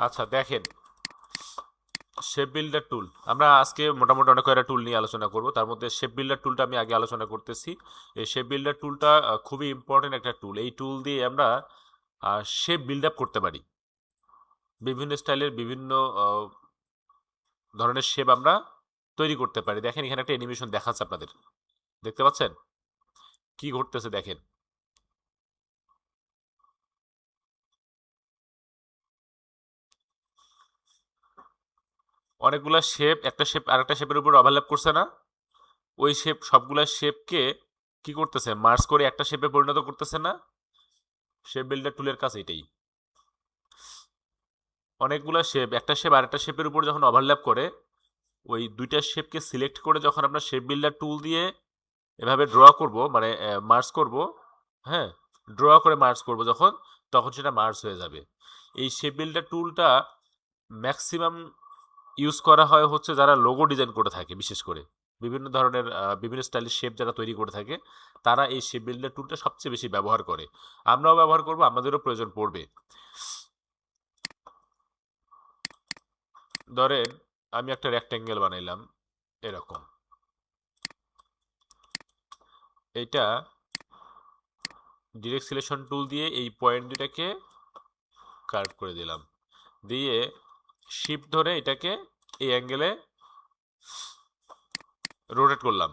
আচ্ছা দেখেন, shape builder টুল আমরা আজকে মোটামুটি অনেক কয়েকটা টুল নিয়ে আলোচনা করব। তার মধ্যে শেপ বিল্ডার টুলটা আমি আগে আলোচনা করতেছি। এই শেপ বিল্ডার টুলটা খুবই ইম্পর্টেন্ট একটা টুল। এই টুল দিয়ে আমরা শেপ বিল্ড আপ করতে পারি। বিভিন্ন স্টাইলের বিভিন্ন আহ, ধরনের শেপ আমরা তৈরি করতে পারি। দেখেন এখানে একটা অ্যানিমেশন দেখাচ্ছে আপনাদের, দেখতে পাচ্ছেন কি ঘটতেছে? দেখেন অনেকগুলা শেপ একটা শেপ আরেকটা শেপের উপর ওভারল্যাপ করছে না? ওই শেপ সবগুলা শেপকে কি করতেছে, মার্জ করে একটা শেপে পরিণত করতেছে না? শেপ বিল্ডার টুলের কাছে এটাই। অনেকগুলা শেপ একটা শেপ আরেকটা শেপের উপর যখন ওভারল্যাপ করে, ওই দুইটা শেপকে সিলেক্ট করে যখন আমরা শেপ বিল্ডার টুল দিয়ে এভাবে ড্র করব, মানে মার্জ করব, হ্যাঁ, ড্র করে মার্জ করব যখন, তখন সেটা মার্জ হয়ে যাবে। এই শেপ বিল্ডার টুলটা ম্যাক্সিমাম ইউজ করা হয় হচ্ছে যারা লোগো ডিজাইন করে থাকে, বিশেষ করে বিভিন্ন ধরনের বিভিন্ন স্টাইলের শেপ যারা তৈরি করে থাকে, তারা এই শেপ বিল্ডার টুলটা সবচেয়ে বেশি ব্যবহার করে। আমরাও ব্যবহার করব, আমাদেরও প্রয়োজন পড়বে। ধরেন আমি একটা রেক্ট্যাঙ্গেল বানাইলাম এরকম, এইটা ডিরেক্ট সিলেকশন টুল দিয়ে এই পয়েন্ট দুটাকে কার্ভ করে দিলাম, দিয়ে শিফট ধরে এটাকে এই অ্যাঙ্গেলে রোটেট করলাম।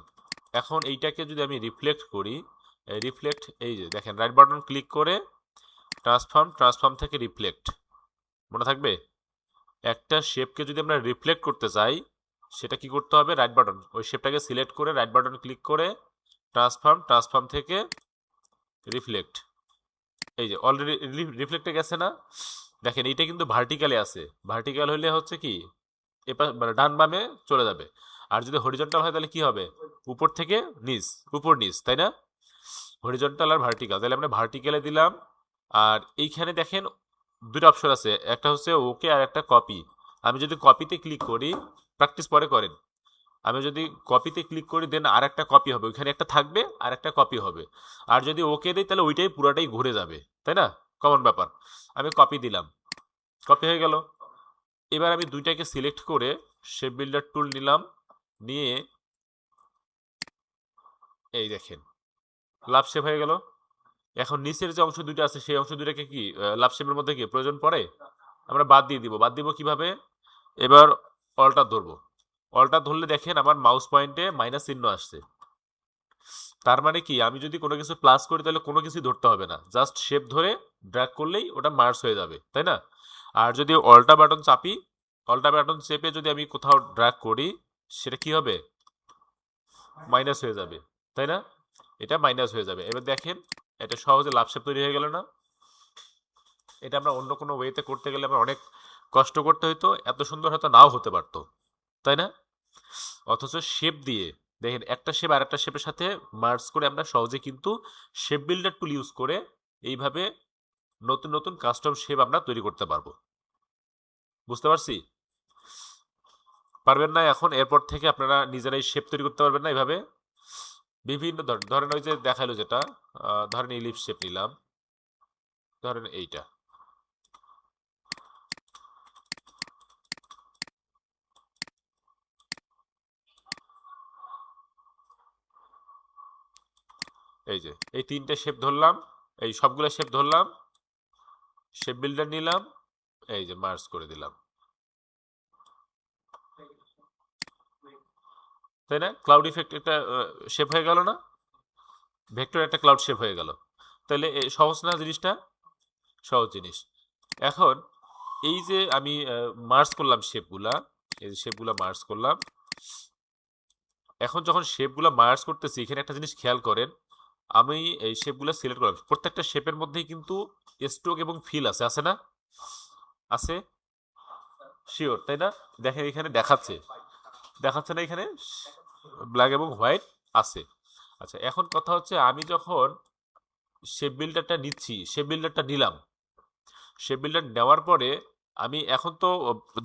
এখন এইটাকে যদি আমি রিফ্লেক্ট করি, রিফ্লেক্ট, এই যে দেখেন রাইট বাটন ক্লিক করে ট্রান্সফর্ম, ট্রান্সফর্ম থেকে রিফ্লেক্ট, মনে থাকবে? একটা শেপকে যদি আমরা রিফ্লেক্ট করতে চাই, সেটা কি করতে হবে? রাইট বাটন, ওই শেপটাকে সিলেক্ট করে রাইট বাটন ক্লিক করে ট্রান্সফর্ম, ট্রান্সফর্ম থেকে রিফ্লেক্ট। এই যে অলরেডি রিফ্লেক্টে গেছে না? দেখেন এইটা কিন্তু ভার্টিক্যালে আছে। ভার্টিক্যাল হলে হচ্ছে কি, এবার মানে ডান বামে চলে যাবে। আর যদি হরিজন্টাল হয় তাহলে কি হবে? উপর থেকে নিচ, উপর নিচ, তাই না? হরিজন্টাল আর ভার্টিক্যাল, তাহলে আমরা ভার্টিক্যালে দিলাম। আর এইখানে দেখেন দুটো অপশন আছে, একটা হচ্ছে ওকে আর একটা কপি। আমি যদি কপিতে ক্লিক করি, প্র্যাকটিস পরে করেন, আমি যদি কপিতে ক্লিক করি দেন আর একটা কপি হবে, ওইখানে একটা থাকবে আর একটা কপি হবে। আর যদি ওকে দিই তাহলে ওইটাই পুরাটাই ঘুরে যাবে, তাই না? কমন ব্যাপার। আমি কপি দিলাম, কপি হয়ে গেল। এবার আমি দুইটাকে সিলেক্ট করে শেপ বিল্ডার টুল নিলাম, নিয়ে এই দেখেন লাভ শেপ হয়ে গেল। এখন নিচের যে অংশ দুইটা আছে সেই অংশ দুইটাকে কি লাভ শেপের মধ্যে কি প্রয়োজন পড়ে? আমরা বাদ দিয়ে দিব। বাদ দিব কিভাবে? এবার অল্টার ধরবো, অল্টার ধরলে দেখেন আমার মাউস পয়েন্টে মাইনাস চিহ্ন আসছে। তার মানে কি, আমি যদি কোনো কিছু প্লাস করি তাহলে কোনো কিছু ধরতে হবে না, জাস্ট শেপ ধরে ড্র্যাগ করলেই ওটা মার্স হয়ে যাবে, তাই না? আর যদি অল্টা বাটন চাপি, অল্টা বাটন চেপে যদি আমি কোথাও ড্র্যাগ করি, সেটা কি হবে? মাইনাস হয়ে যাবে, তাই না? এটা মাইনাস হয়ে যাবে। এবার দেখেন এটা সহজে লাভ শেপ তৈরি হয়ে গেল না? এটা আমরা অন্য কোনো ওয়েতে করতে গেলে আমরা অনেক কষ্ট করতে হইতো, এত সুন্দর হয়তো নাও হতে পারতো, তাই না? অথচ শেপ দিয়ে দেখেন একটা শেপ আর একটা শেপের সাথে মার্জ করে আমরা সহজে কিন্তু শেপ বিল্ডার টুল ইউজ করে এইভাবে নতুন নতুন কাস্টম শেপ আমরা তৈরি করতে পারবো। বুঝতে পারছি? পারবেন না? এখন এরপর থেকে আপনারা নিজেরাই শেপ তৈরি করতে পারবেন না এইভাবে? বিভিন্ন ধরেন ওই যে দেখালো যেটা, ধরেন ইলিপস শেপ নিলাম, ধরেন এইটা, এই যে এই তিনটে শেপ ধরলাম, এই সবগুলো শেপ ধরলাম, শেপ বিল্ডার নিলাম, এই যে মার্জ করে দিলাম, তাই না? ক্লাউড ইফেক্ট একটা শেপ হয়ে গেল না? ভেক্টর একটা ক্লাউড শেপ হয়ে গেল। তাহলে সহজ না জিনিসটা? সহজ জিনিস। এখন এই যে আমি মার্জ করলাম শেপগুলা, এই যে শেপগুলা মার্জ করলাম, এখন যখন শেপগুলা মার্জ করতেছি এখানে একটা জিনিস খেয়াল করেন, আমি এই শেপগুলো সিলেক্ট করলাম, প্রত্যেকটা শেপের মধ্যেই কিন্তু স্ট্রোক এবং ফিল আছে, আছে না? আছে, শিওর, তাই না? দেখেন এখানে দেখাচ্ছে, দেখাচ্ছে না এখানে ব্ল্যাক এবং হোয়াইট আছে। আচ্ছা এখন কথা হচ্ছে, আমি যখন শেপ বিল্ডারটা নিচ্ছি, শেপ বিল্ডারটা নিলাম, শেপ বিল্ডার নেওয়ার পরে আমি এখন তো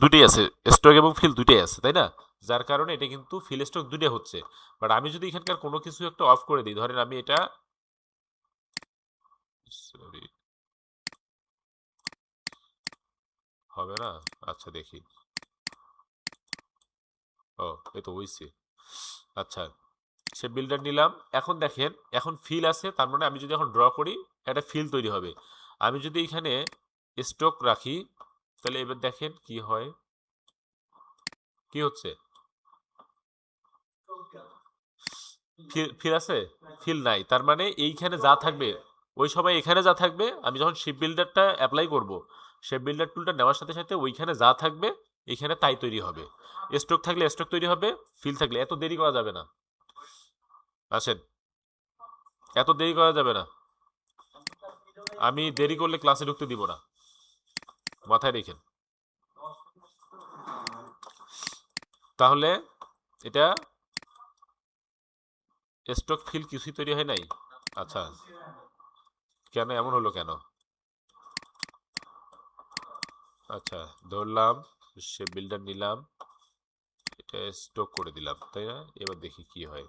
দুটোই আছে, স্ট্রোক এবং ফিল দুটোই আছে, তাই না? যার কারণে এটা কিন্তু ফিল স্ট্রোক দুটো হচ্ছে। বাট আমি যদি এখানকার কোনো কিছু একটা অফ করে দিই, ধরেন আমি এটা, সরি হবে না, আচ্ছা দেখি, ও এই তো হইছে। আচ্ছা, সে বিল্ডার নিলাম, এখন দেখেন এখন ফিল আছে, তার মানে আমি যদি এখন ড্র করি একটা ফিল তৈরি হবে। আমি যদি এখানে স্ট্রোক রাখি তাহলে এবার দেখেন কি হয়, কি হচ্ছে, ফিল আছে, ফিল নাই, তার মানে এইখানে যা থাকবে ওই সময় এখানে যা থাকবে, আমি যখন শিপ বিল্ডারটা অ্যাপ্লাই করব, শিপ বিল্ডার টুলটা নেওয়ার সাথে সাথে ওইখানে যা থাকবে এখানে তাই তৈরি হবে। স্ট্রোক থাকলে স্ট্রোক তৈরি হবে, ফিল থাকলে, এত দেরি করা যাবে না, আসেন, এত দেরি করা যাবে না, আমি দেরি করলে ক্লাসে ঢুকতে দিব না, মাথায় রেখেন। তাহলে এটা স্টক ফিল কিছুই তৈরি হয় নাই। আচ্ছা, কেন এমন হলো কেন? আচ্ছা, ধরলাম সে বিল্ডার নিলাম, এটা স্টক করে দিলাম, তাই না? এবার দেখি কি হয়।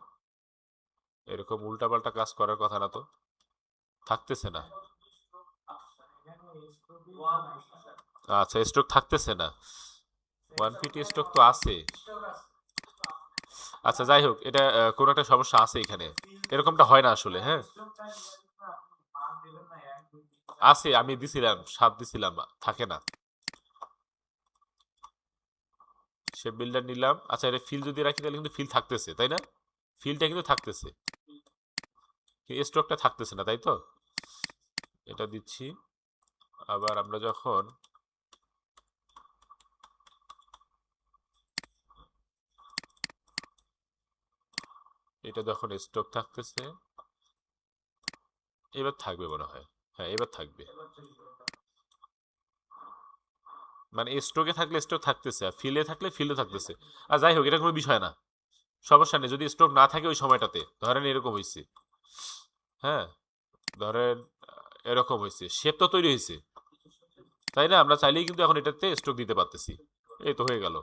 এরকম উল্টাপাল্টা কাজ করার কথা না তো, থাকতেছে না। আচ্ছা, স্টক থাকতেছে না, 1 ফিট স্টক তো আছে। আচ্ছা যাই হোক, এটা কোনো একটা সমস্যা আছে এখানে, এরকমটা হয় না আসলে, হ্যাঁ আছে, আমি দিছিলাম 7 দিছিলাম, থাকে না। সে বিল্ডার নিলাম, আচ্ছা এটা ফিল যদি রাখি তাহলে কিন্তু ফিল থাকতেছে, তাই না? ফিলটা কিন্তু থাকতেছে, স্ট্রোকটা থাকতেছে না, তাই তো? এটা দিচ্ছি। আবার আমরা যখন এটা যখন স্ট্রোক থাকতেছে, এবার থাকবে মনে হয়, হ্যাঁ এবার থাকবে, মানে স্ট্রোকে থাকলে স্ট্রোক থাকতেছে আর ফিলে থাকলে ফিলও থাকতেছে। আর যাই হোক, এটা কোনো বিষয় না, সমস্যা নেই যদি স্ট্রোক না থাকে ওই সময়টাতে, ধরেন এরকম হয়েছে, হ্যাঁ ধরেন এরকম হয়েছে, শেপ তো তৈরি হয়েছে, তাই না? আমরা চাইলেই কিন্তু এখন এটাতে স্ট্রোক দিতে পারতেছি, এই তো হয়ে গেল,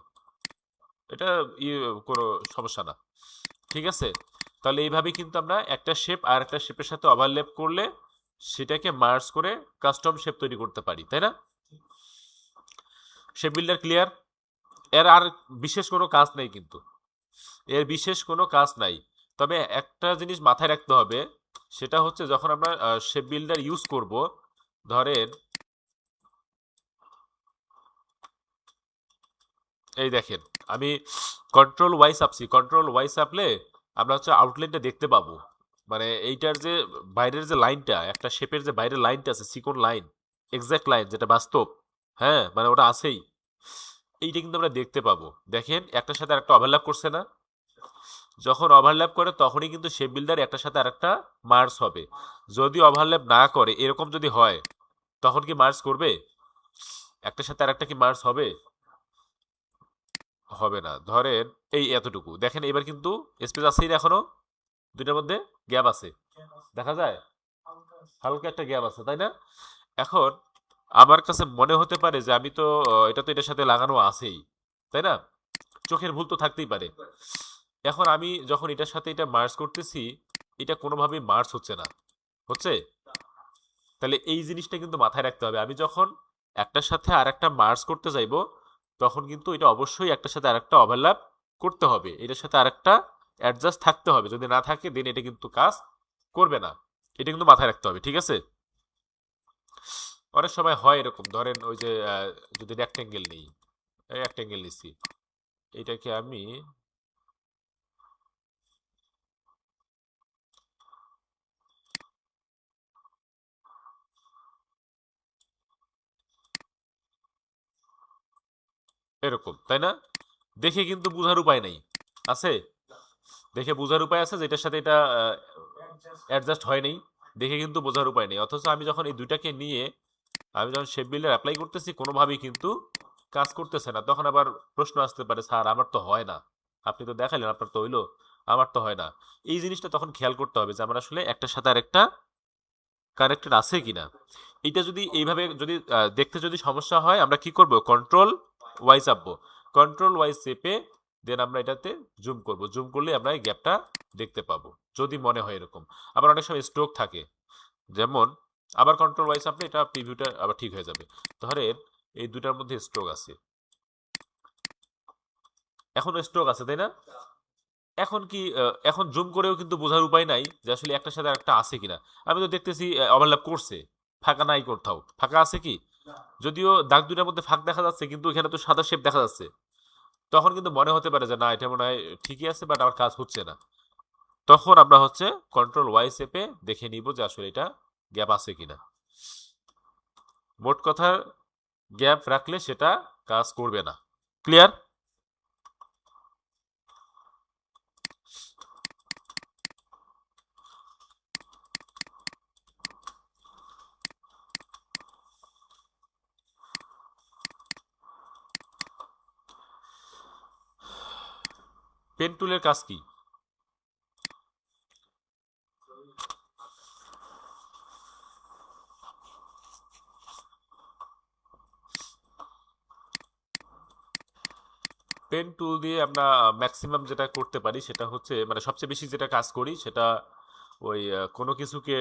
এটা কোনো সমস্যা না, ঠিক আছে? তাহলে এইভাবে কিন্তু আমরা একটা শেপ আর একটা শেপের সাথে ওভারল্যাপ করলে সেটাকে মার্জ করে কাস্টম শেপ তৈরি করতে পারি, তাই না? Shape builder clear? এর আর বিশেষ কোনো কাজ নেই কিন্তু, এর বিশেষ কোনো কাজ নাই। তবে একটা জিনিস মাথায় রাখতে হবে, সেটা হচ্ছে যখন আমরা শেপ বিল্ডার ইউজ করব, ধরেন এই দেখেন আমি কন্ট্রোল ওয়াই চাপছি, কন্ট্রোল ওয়াই চাপলে আমরা হচ্ছে আউটলাইনটা দেখতে পাবো, মানে এইটার যে বাইরের যে লাইনটা, একটা শেপের যে বাইরের লাইনটা আছে, চিকন লাইন, এক্সাক্ট লাইন যেটা বাস্তব, হ্যাঁ মানে ওটা আছেই, এইটা কিন্তু আমরা দেখতে পাবো। দেখেন একটার সাথে আরেকটা ওভারল্যাপ করছে না? যখন ওভারল্যাপ করে তখনই কিন্তু শেপ বিল্ডার একটার সাথে আরেকটা মার্জ হবে। যদি ওভারল্যাপ না করে, এরকম যদি হয়, তখন কি মার্জ করবে? একটার সাথে আরেকটা কি মার্জ হবে? হবে না। ধরেন এই এতটুকু দেখেন, এবার কিন্তু স্পেস আছেই না এখনো, দুইটার মধ্যে গ্যাপ আছে, দেখা যায় হালকা একটা গ্যাপ আছে, তাই না? এখন আমার কাছে মনে হতে পারে যে আমি তো এটা তো এটার সাথে লাগানো আছেই, তাই না? চোখের ভুল তো থাকতেই পারে। এখন আমি যখন এটার সাথে এটা মার্জ করতেছি, এটা কোনোভাবেই মার্জ হচ্ছে না, হচ্ছে? তাহলে এই জিনিসটা কিন্তু মাথায় রাখতে হবে, আমি যখন একটার সাথে আর একটা মার্জ করতে যাইব, তখন কিন্তু এটা অবশ্যই একটার সাথে আরেকটা ওভারল্যাপ করতে হবে, এটার সাথে আরেকটা অ্যাডজাস্ট থাকতে হবে, যদি না থাকে দেন এটা কিন্তু কাজ করবে না, এটা কিন্তু মাথায় রাখতে হবে, ঠিক আছে? অনেক সময় হয় এরকম, ধরেন ওই যে যদি রেক্টেঙ্গেল নেই, এই রেক্টেঙ্গেল নিচ্ছি, এটাকে আমি এরকম, তাই না? দেখে কিন্তু বোঝার উপায় নেই, আছে? দেখে বোঝার উপায় আছে যেটার সাথে এটা অ্যাডজাস্ট হয় নাই, দেখে কিন্তু বোঝার উপায় নেই। অথচ আমি যখন এই দুইটাকে নিয়ে আমি যখন শেপ বিল্ডার অ্যাপ্লাই করতেছি, কোনোভাবেই কিন্তু কাজ করতেছে না, তখন আবার প্রশ্ন আসতে পারে, স্যার আমার তো হয় না, আপনি তো দেখালেন আপনার তো হইলো, আমার তো হয় না। এই জিনিসটা তখন খেয়াল করতে হবে যে আমার আসলে একটার সাথে আরেকটা কানেক্টেড আছে কিনা। এটা যদি এইভাবে যদি দেখতে যদি সমস্যা হয়, আমরা কি করব, কন্ট্রোল ওয়াই চাপবো, কন্ট্রোল ওয়াই চেপে দেন আমরা এটাতে জুম করব, জুম করলে আমরা এই গ্যাপটা দেখতে পাবো যদি মনে হয় এরকম। আবার অনেক সময় স্ট্রোক থাকে, যেমন আবার কন্ট্রোল ওয়াইজ আপনি এটা প্রিভিউটা আবার ঠিক হয়ে যাবে। ধরেন এই দুটার মধ্যে স্ট্রোক আছে, এখন স্ট্রোক আছে তাই না? এখন কি এখন জুম করেও কিন্তু বোঝার উপায় নাই যে আসলে একটার সাথে আরেকটা আছে কিনা। আমি তো দেখতেছি ওভারল্যাপ করছে, ফাঁকা নাই, কোথাও ফাঁকা আছে কি? যদিও দাগ দুটার মধ্যে ফাঁক দেখা যাচ্ছে, কিন্তু এখানে তো সাদা শেপ দেখা যাচ্ছে। তখন কিন্তু মনে হতে পারে যে না, এটা মনে হয় ঠিকই আছে, বাট আমার কাজ হচ্ছে না। তখন আমরা হচ্ছে কন্ট্রোল ওয়াই চেপে দেখে নিব যে আসলে এটা গ্যাপ আছে কিনা। মোট কথা, গ্যাপ রাখলে সেটা কাজ করবে না। ক্লিয়ার? পেন টুলের কাজ কি? পেন টুল দিয়ে আমরা ম্যাক্সিমাম যেটা করতে পারি সেটা হচ্ছে, মানে সবচেয়ে বেশি যেটা কাজ করি সেটা ওই কোনো কিছুকে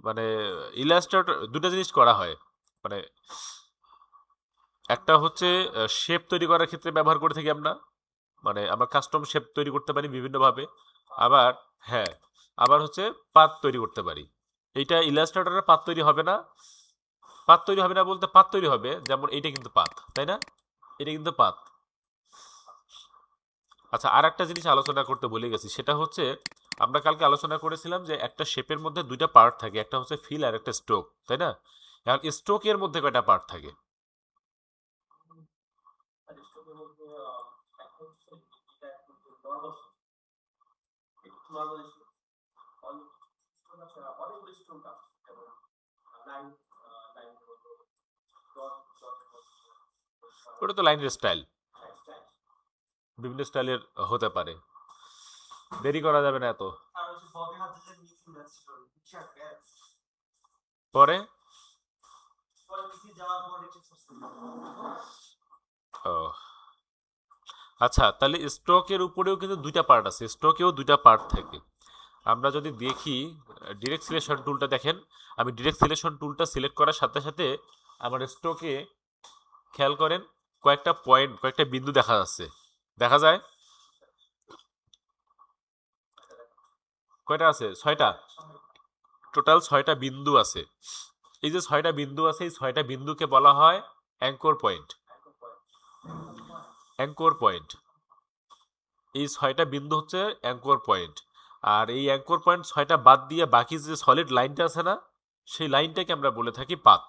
মানে ইলাস্ট্রেটর দুটো জিনিস করা হয়। মানে একটা হচ্ছে শেপ তৈরি করার ক্ষেত্রে ব্যবহার করে থাকি আমরা, মানে আমরা কাস্টম শেপ তৈরি করতে পারি বিভিন্নভাবে। আবার হ্যাঁ, আবার হচ্ছে পাত তৈরি করতে পারি। এইটা ইলাস্ট্রেটরের পাত তৈরি হবে না। পাত তৈরি হবে না বলতে পাত তৈরি হবে, যেমন এইটা কিন্তু পাত, তাই না? এটা কিন্তু পাত। আচ্ছা, আর একটা জিনিস আলোচনা করতে ভুলে গেছি, সেটা হচ্ছে আমরা কালকে আলোচনা করেছিলাম যে একটা শেপের মধ্যে দুইটা পার্ট থাকে, একটা হচ্ছে ফিল আর একটা স্ট্রোক, তাই না? এখন স্ট্রোকের মধ্যে কয়টা পার্ট থাকে? ওটা তো লাইনের স্টাইল, বিভিন্ন স্টাইলের হতে পারে, দেরি করা যাবে না এত। পরে ও আচ্ছা, তাহলে স্ট্রোকের উপরেও কিন্তু দুইটা পার্ট আছে, স্ট্রোকেও দুইটা পার্ট থাকে। আমরা যদি দেখি ডিরেক্ট সিলেকশন টুলটা দেখেন, আমি ডিরেক্ট সিলেকশন টুলটা সিলেক্ট করার সাথে সাথে আমার স্ট্রোকে খেয়াল করেন কয়েকটা পয়েন্ট, কয়েকটা বিন্দু দেখা যাচ্ছে, দেখা যায়? কয়টা আছে? 6টা। টোটাল 6টা বিন্দু আছে। এই যে 6টা বিন্দু আছে, এই 6টা বিন্দুকে বলা হয় অ্যাঙ্কর পয়েন্ট। অ্যাঙ্কর পয়েন্ট, এই 6টা বিন্দু হচ্ছে অ্যাঙ্কর পয়েন্ট। আর এই অ্যাঙ্কর পয়েন্ট 6টা বাদ দিয়ে বাকি যে সলিড লাইনটা আছে না, সেই লাইনটাকে আমরা বলে থাকি পাথ।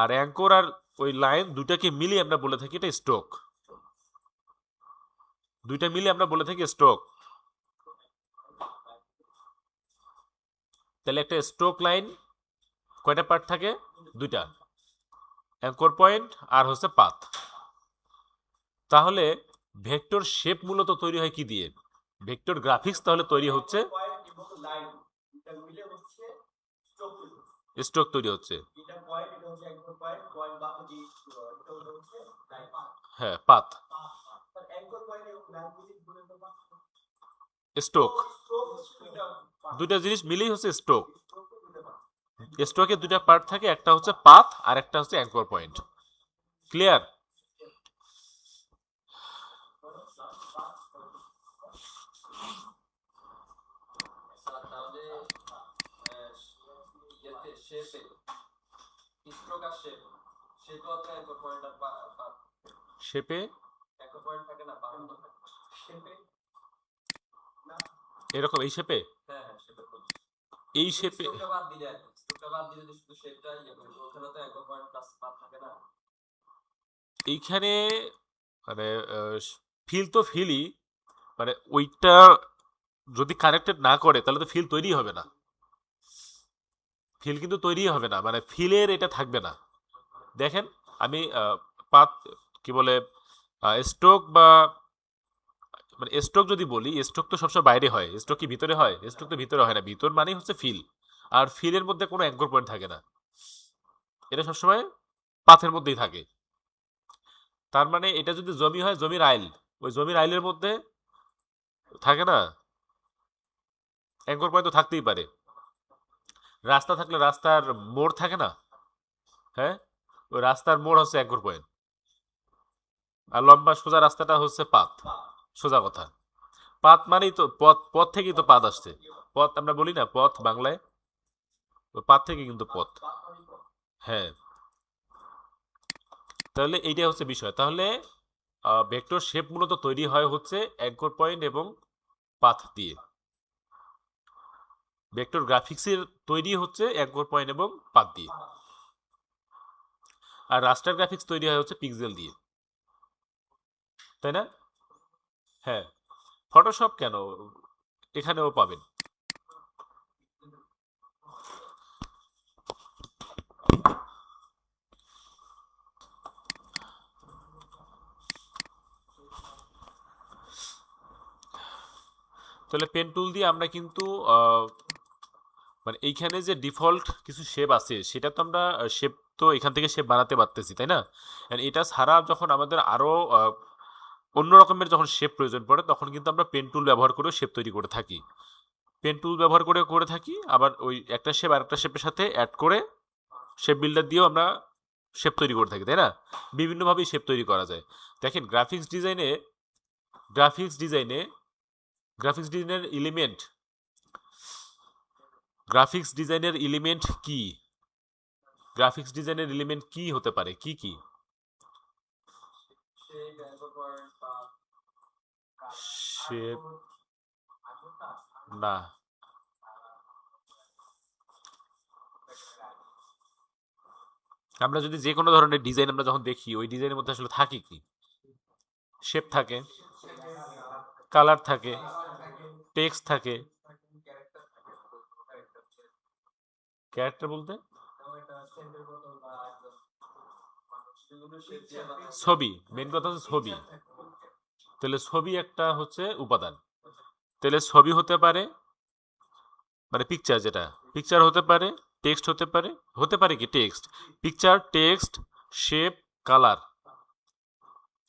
আর অ্যাঙ্কর আর ওই লাইন দুটাকে মিলিয়ে আমরা বলে থাকি এটা স্ট্রোক। দুইটা মিলে আমরা বলে থাকি স্ট্রোক। তাহলে একটা স্ট্রোক লাইন কয়টা পার্ট থাকে? দুইটা, অ্যাঙ্কর পয়েন্ট আর হচ্ছে পাথ। তাহলে ভেক্টর শেপ মূলত তৈরি হয় কি দিয়ে? ভেক্টর গ্রাফিক্স তাহলে তৈরি হচ্ছে, স্ট্রোক তৈরি হচ্ছে, হ্যাঁ পাথ, স্ট্রোক, দুইটা জিনিস মিলেই হচ্ছে স্ট্রোক। স্ট্রোকের দুইটা পার্ট থাকে, একটা হচ্ছে পাথ আর একটা হচ্ছে অ্যাঙ্কর পয়েন্ট। ক্লিয়ার? শেপে এরকম, এই শেপে, এই শেপে এইখানে মানে ফিল তো ফিলই, মানে ওইটা যদি কানেক্টেড না করে তাহলে তো ফিল তৈরি হবে না। ফিল কিন্তু তৈরি হবে না, মানে ফিলের এটা থাকবে না। দেখেন আমি পাত কি বলে স্ট্রোক বা মানে স্ট্রোক যদি বলি, স্ট্রোক তো সবসময় বাইরে হয়, স্ট্রোক কি ভিতরে হয়? স্ট্রোক তো ভিতরে হয় না, ভিতর মানেই হচ্ছে ফিল। আর ফিলের মধ্যে কোনো অ্যাঙ্কর পয়েন্ট থাকে না, এটা সবসময় পাথের মধ্যেই থাকে। তার মানে এটা যদি জমি হয়, জমির আইল, ওই জমির আইলের মধ্যে থাকে না অ্যাঙ্কর পয়েন্ট, তো থাকতেই পারে। রাস্তা থাকলে রাস্তার মোড় থাকে না, হ্যাঁ, ওই রাস্তার মোড় হচ্ছে অ্যাঙ্কর পয়েন্ট। আর লম্বা সোজা রাস্তাটা হচ্ছে পাত, সোজা কথা। পাত মানেই তো পথ, পথ থেকেই তো পাত আসছে। পথ আমরা বলি না পথ বাংলায়, ওই পাত থেকে কিন্তু পথ। হ্যাঁ, তাহলে এইটাই হচ্ছে বিষয়। তাহলে ভেক্টর শেপ মূলত তৈরি হয় হচ্ছে অ্যাঙ্কর পয়েন্ট এবং পাথ দিয়ে। ভেক্টর গ্রাফিক্সের তৈরি হচ্ছে অ্যাঙ্কর পয়েন্ট এবং পাথ দিয়ে। আর রাস্টার গ্রাফিক্স তৈরি হয় হচ্ছে পিক্সেল দিয়ে, তাই না? হ্যাঁ, ফটোশপ কেন, এখানেও পাবেন। তাহলে পেন টুল দিয়ে আমরা কিন্তু মানে এইখানে যে ডিফল্ট কিছু শেপ আছে সেটা তো আমরা শেপ তো এখান থেকে শেপ বানাতে পারতেছি, তাই না? And এটা ছাড়া যখন আমাদের আরো অন্য রকমের যখন শেপ প্রয়োজন পড়ে তখন কিন্তু আমরা পেন টুল ব্যবহার করে শেপ তৈরি করে থাকি। পেন টুল ব্যবহার করে করে থাকি, আবার ওই একটা শেপ আরেকটা শেপের সাথে অ্যাড করে শেপ বিল্ডার দিয়েও আমরা শেপ তৈরি করে থাকি, তাই না? বিভিন্নভাবেই শেপ তৈরি করা যায়। দেখেন গ্রাফিক্স ডিজাইনে গ্রাফিক্স ডিজাইনের এলিমেন্ট গ্রাফিক্স ডিজাইনের এলিমেন্ট কি? গ্রাফিক্স ডিজাইনের এলিমেন্ট কি হতে পারে, কি কি? শেপ না, আমরা যদি যে কোনো ধরনের ডিজাইন আমরা যখন দেখি ওই ডিজাইনের মধ্যে আসলে থাকে কি? শেপ থাকে, কালার থাকে, টেক্সট থাকে। ক্যারেক্টার বলতে ছবি, মেন কথা হচ্ছে ছবি। তাহলে ছবি একটা হচ্ছে উপাদান। তাহলে ছবি হতে পারে, মানে পিকচার, যেটা পিকচার হতে পারে, টেক্সট হতে পারে, হতে পারে কি text, picture, text, shape, colour,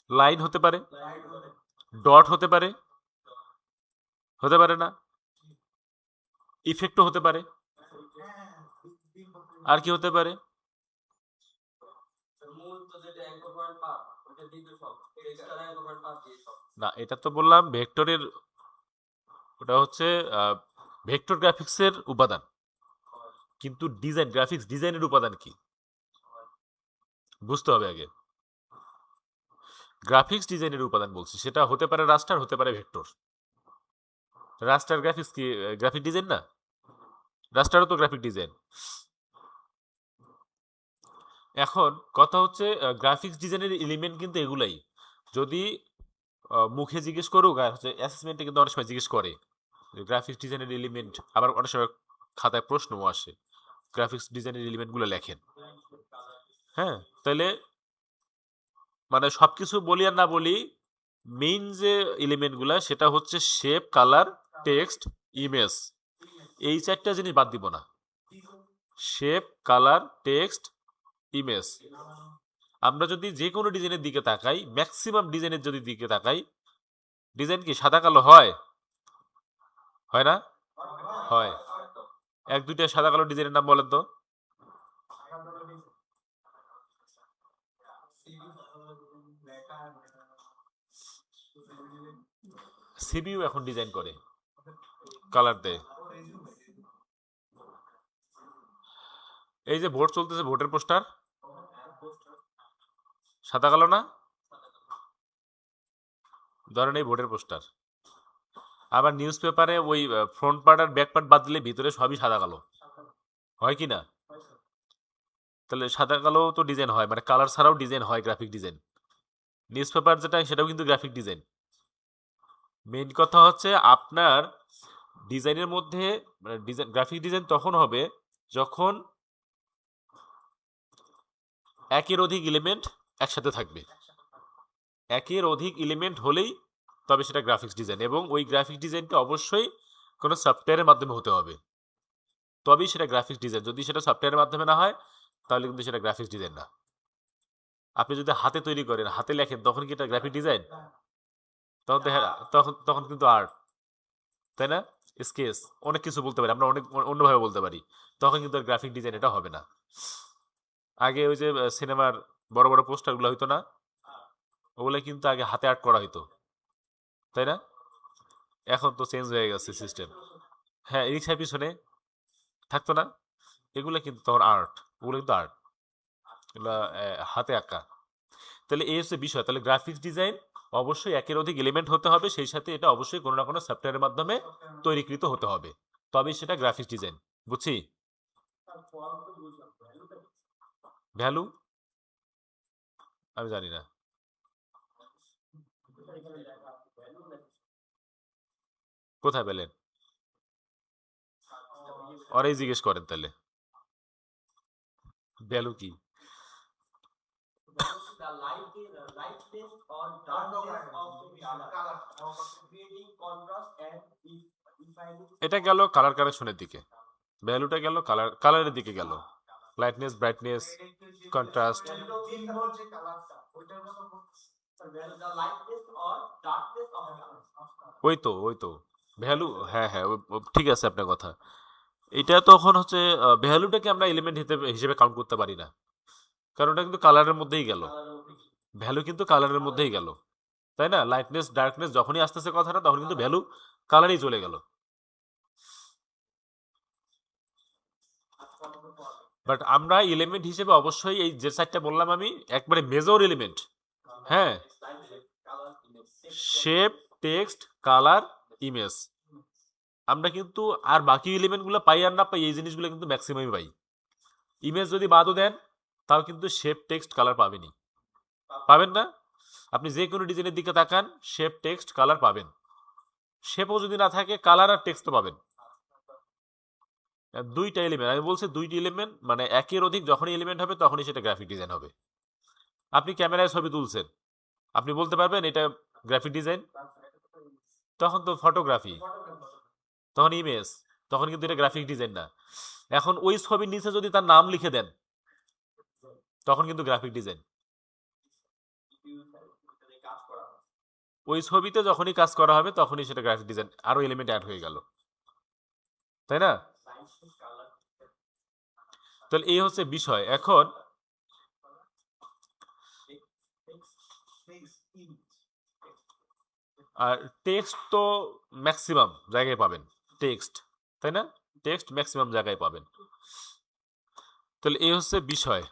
line হতে পারে, ডট হতে পারে, হতে পারে না, ইফেক্টও হতে পারে। আর কি হতে পারে? না, এটা তো বললাম ভেক্টরের, ওটা হচ্ছে ভেক্টর গ্রাফিক্সের উপাদান। কিন্তু ডিজাইন, গ্রাফিক্স ডিজাইনের উপাদান কি বুঝতে হবে আগে। গ্রাফিক্স ডিজাইনের উপাদান বলছি, সেটা হতে পারে রাস্টার, হতে পারে ভেক্টর। রাস্টার গ্রাফিক্স কি গ্রাফিক ডিজাইন না? রাস্টারও তো গ্রাফিক ডিজাইন। এখন কথা হচ্ছে গ্রাফিক্স ডিজাইনের এলিমেন্ট কিন্তু এগুলাই। যদি মুখে জিজ্ঞেস করুক, আর হচ্ছে অ্যাসেসমেন্টে কিন্তু অনেক সময় জিজ্ঞেস করে গ্রাফিক্স ডিজাইনের এলিমেন্ট, আবার অনেক সময় খাতায় প্রশ্নও আসে গ্রাফিক্স ডিজাইনের এলিমেন্টগুলো লেখেন। হ্যাঁ, তাহলে মানে সবকিছু বলি আর না বলি, মেইন যে এলিমেন্টগুলো সেটা হচ্ছে শেপ, কালার, টেক্সট, ইমেজ। এই চারটা জিনিস বাদ দিব না। Shape, colour, text, image. আমরা যদি যে কোনো ডিজাইনের দিকে তাকাই, ম্যাক্সিমাম ডিজাইনের যদি দিকে তাকাই, ডিজাইন কি সাদা কালো হয়? হয় না? হয়। এক দুইটা সাদা কালো ডিজাইনের নাম বলেন তো। সিবিইউ এখন ডিজাইন করে, কালার দেয়। এই যে ভোট চলতেছে, ভোটের পোস্টার সাদা কালো না? ধরেন এই ভোটের পোস্টার। আবার নিউজ পেপারে ওই ফ্রন্ট পার্ট আর ব্যাক পার্ট বাদ দিলে ভিতরে সবই সাদা কালো, হয় কি না? তাহলে সাদা কালো তো ডিজাইন হয়, মানে কালার ছাড়াও ডিজাইন হয়, গ্রাফিক ডিজাইন। নিউজ পেপার যেটা সেটাও কিন্তু গ্রাফিক ডিজাইন। মেইন কথা হচ্ছে আপনার ডিজাইনের মধ্যে, মানে ডিজাইন, গ্রাফিক ডিজাইন তখন হবে যখন একের অধিক এলিমেন্ট একসাথে থাকবে। একের অধিক এলিমেন্ট হলেই তবে সেটা গ্রাফিক্স ডিজাইন, এবং ওই গ্রাফিক ডিজাইনটা অবশ্যই কোনো সফটওয়্যারের মাধ্যমে হতে হবে, তবেই সেটা গ্রাফিক্স ডিজাইন। যদি সেটা সফটওয়্যারের মাধ্যমে না হয় তাহলে কিন্তু সেটা গ্রাফিক্স ডিজাইন না। আপনি যদি হাতে তৈরি করেন, হাতে লেখেন, তখন কি এটা গ্রাফিক ডিজাইন? তখন তো হ্যাঁ, তখন কিন্তু আর্ট, তাই না? স্কেচ, অনেক কিছু বলতে পারি আমরা, অনেক অন্যভাবে বলতে পারি। তখন কিন্তু গ্রাফিক ডিজাইন এটা হবে না। আগে ওই যে সিনেমার বড় বড় পোস্টারগুলো হইতো না, ওগুলো কিন্তু আগে হাতে আর্ট করা হইতো, তাই না? এখন তো চেঞ্জ হয়ে গেছে সিস্টেম। হ্যাঁ, রিক্সার পিছনে থাকতো না, এগুলো কিন্তু তখন আর্ট, ওগুলো কিন্তু আর্ট, এগুলো হাতে আঁকা। তাহলে এই হচ্ছে বিষয়। তাহলে গ্রাফিক্স ডিজাইন অবশ্যই একের অধিক এলিমেন্ট হতে হবে, সেই সাথে এটা অবশ্যই কোনো না কোনো সফটওয়্যারের মাধ্যমে তৈরিকৃত হতে হবে, তবেই সেটা গ্রাফিক্স ডিজাইন। বুঝছি? ভ্যালু আমি জানি না, কোথায় পেলেন? ওরাই জিজ্ঞেস করেন তাহলে ভ্যালু কি। এটা গেল কালার কারেকশনের দিকে, ভ্যালুটা গেল কালারের দিকে গেল, লাইটনেস, ব্রাইটনেস, কন্ট্রাস্ট। ওই তো ভ্যালু, হ্যাঁ হ্যাঁ, ঠিক আছে আপনার কথা। এটা তখন হচ্ছে ভ্যালুটাকে আমরা এলিমেন্ট হিসেবে কাউন্ট করতে পারি না, কারণ ওটা কিন্তু কালারের মধ্যেই গেল, ভ্যালু কিন্তু কালারের মধ্যেই গেল, তাই না? লাইটনেস ডার্কনেস যখনই আসতেছে কথাটা, তখন কিন্তু ভ্যালু কালারেই চলে গেল। বাট আমরা এলিমেন্ট হিসেবে অবশ্যই এই যে চারটা বললাম আমি, একবারে মেজর এলিমেন্ট, হ্যাঁ, শেপ, টেক্সট, কালার, ইমেজ। আমরা কিন্তু আর বাকি এলিমেন্টগুলো পাই আর না পাই, এই জিনিসগুলো কিন্তু ম্যাক্সিমামই পাই। ইমেজ যদি বাদও দেন, তাও কিন্তু শেপ, টেক্সট, কালার পাবেনই, পাবেন না? আপনি যে কোনো ডিজাইনের দিকে তাকান, শেপ, টেক্সট, কালার পাবেন। শেপও যদি না থাকে, কালার আর টেক্সট তো পাবেন। দুইটা এলিমেন্ট আমি বলছি, দুইটি এলিমেন্ট মানে একের অধিক যখনই এলিমেন্ট হবে, তখনই সেটা গ্রাফিক ডিজাইন হবে। আপনি ক্যামেরায় ছবি তুলছেন, আপনি বলতে পারবেন এটা গ্রাফিক ডিজাইন? তখন তো ফটোগ্রাফি, তখন ইমেজ, তখন কিন্তু এটা গ্রাফিক ডিজাইন না। এখন ওই ছবির নিচে যদি তার নাম লিখে দেন, তখন কিন্তু গ্রাফিক ডিজাইন। ওই ছবিতে যখনই কাজ করা হবে, তখনই সেটা গ্রাফিক ডিজাইন, আরো এলিমেন্ট অ্যাড হয়ে গেল, তাই না? তাহলে এই হচ্ছে বিষয়। এখন আর টেক্সট তো ম্যাক্সিমাম জায়গায় পাবেন, টেক্সট, তাই না? টেক্সট ম্যাক্সিমাম জায়গায় পাবেন। তাহলে এই হচ্ছে বিষয়।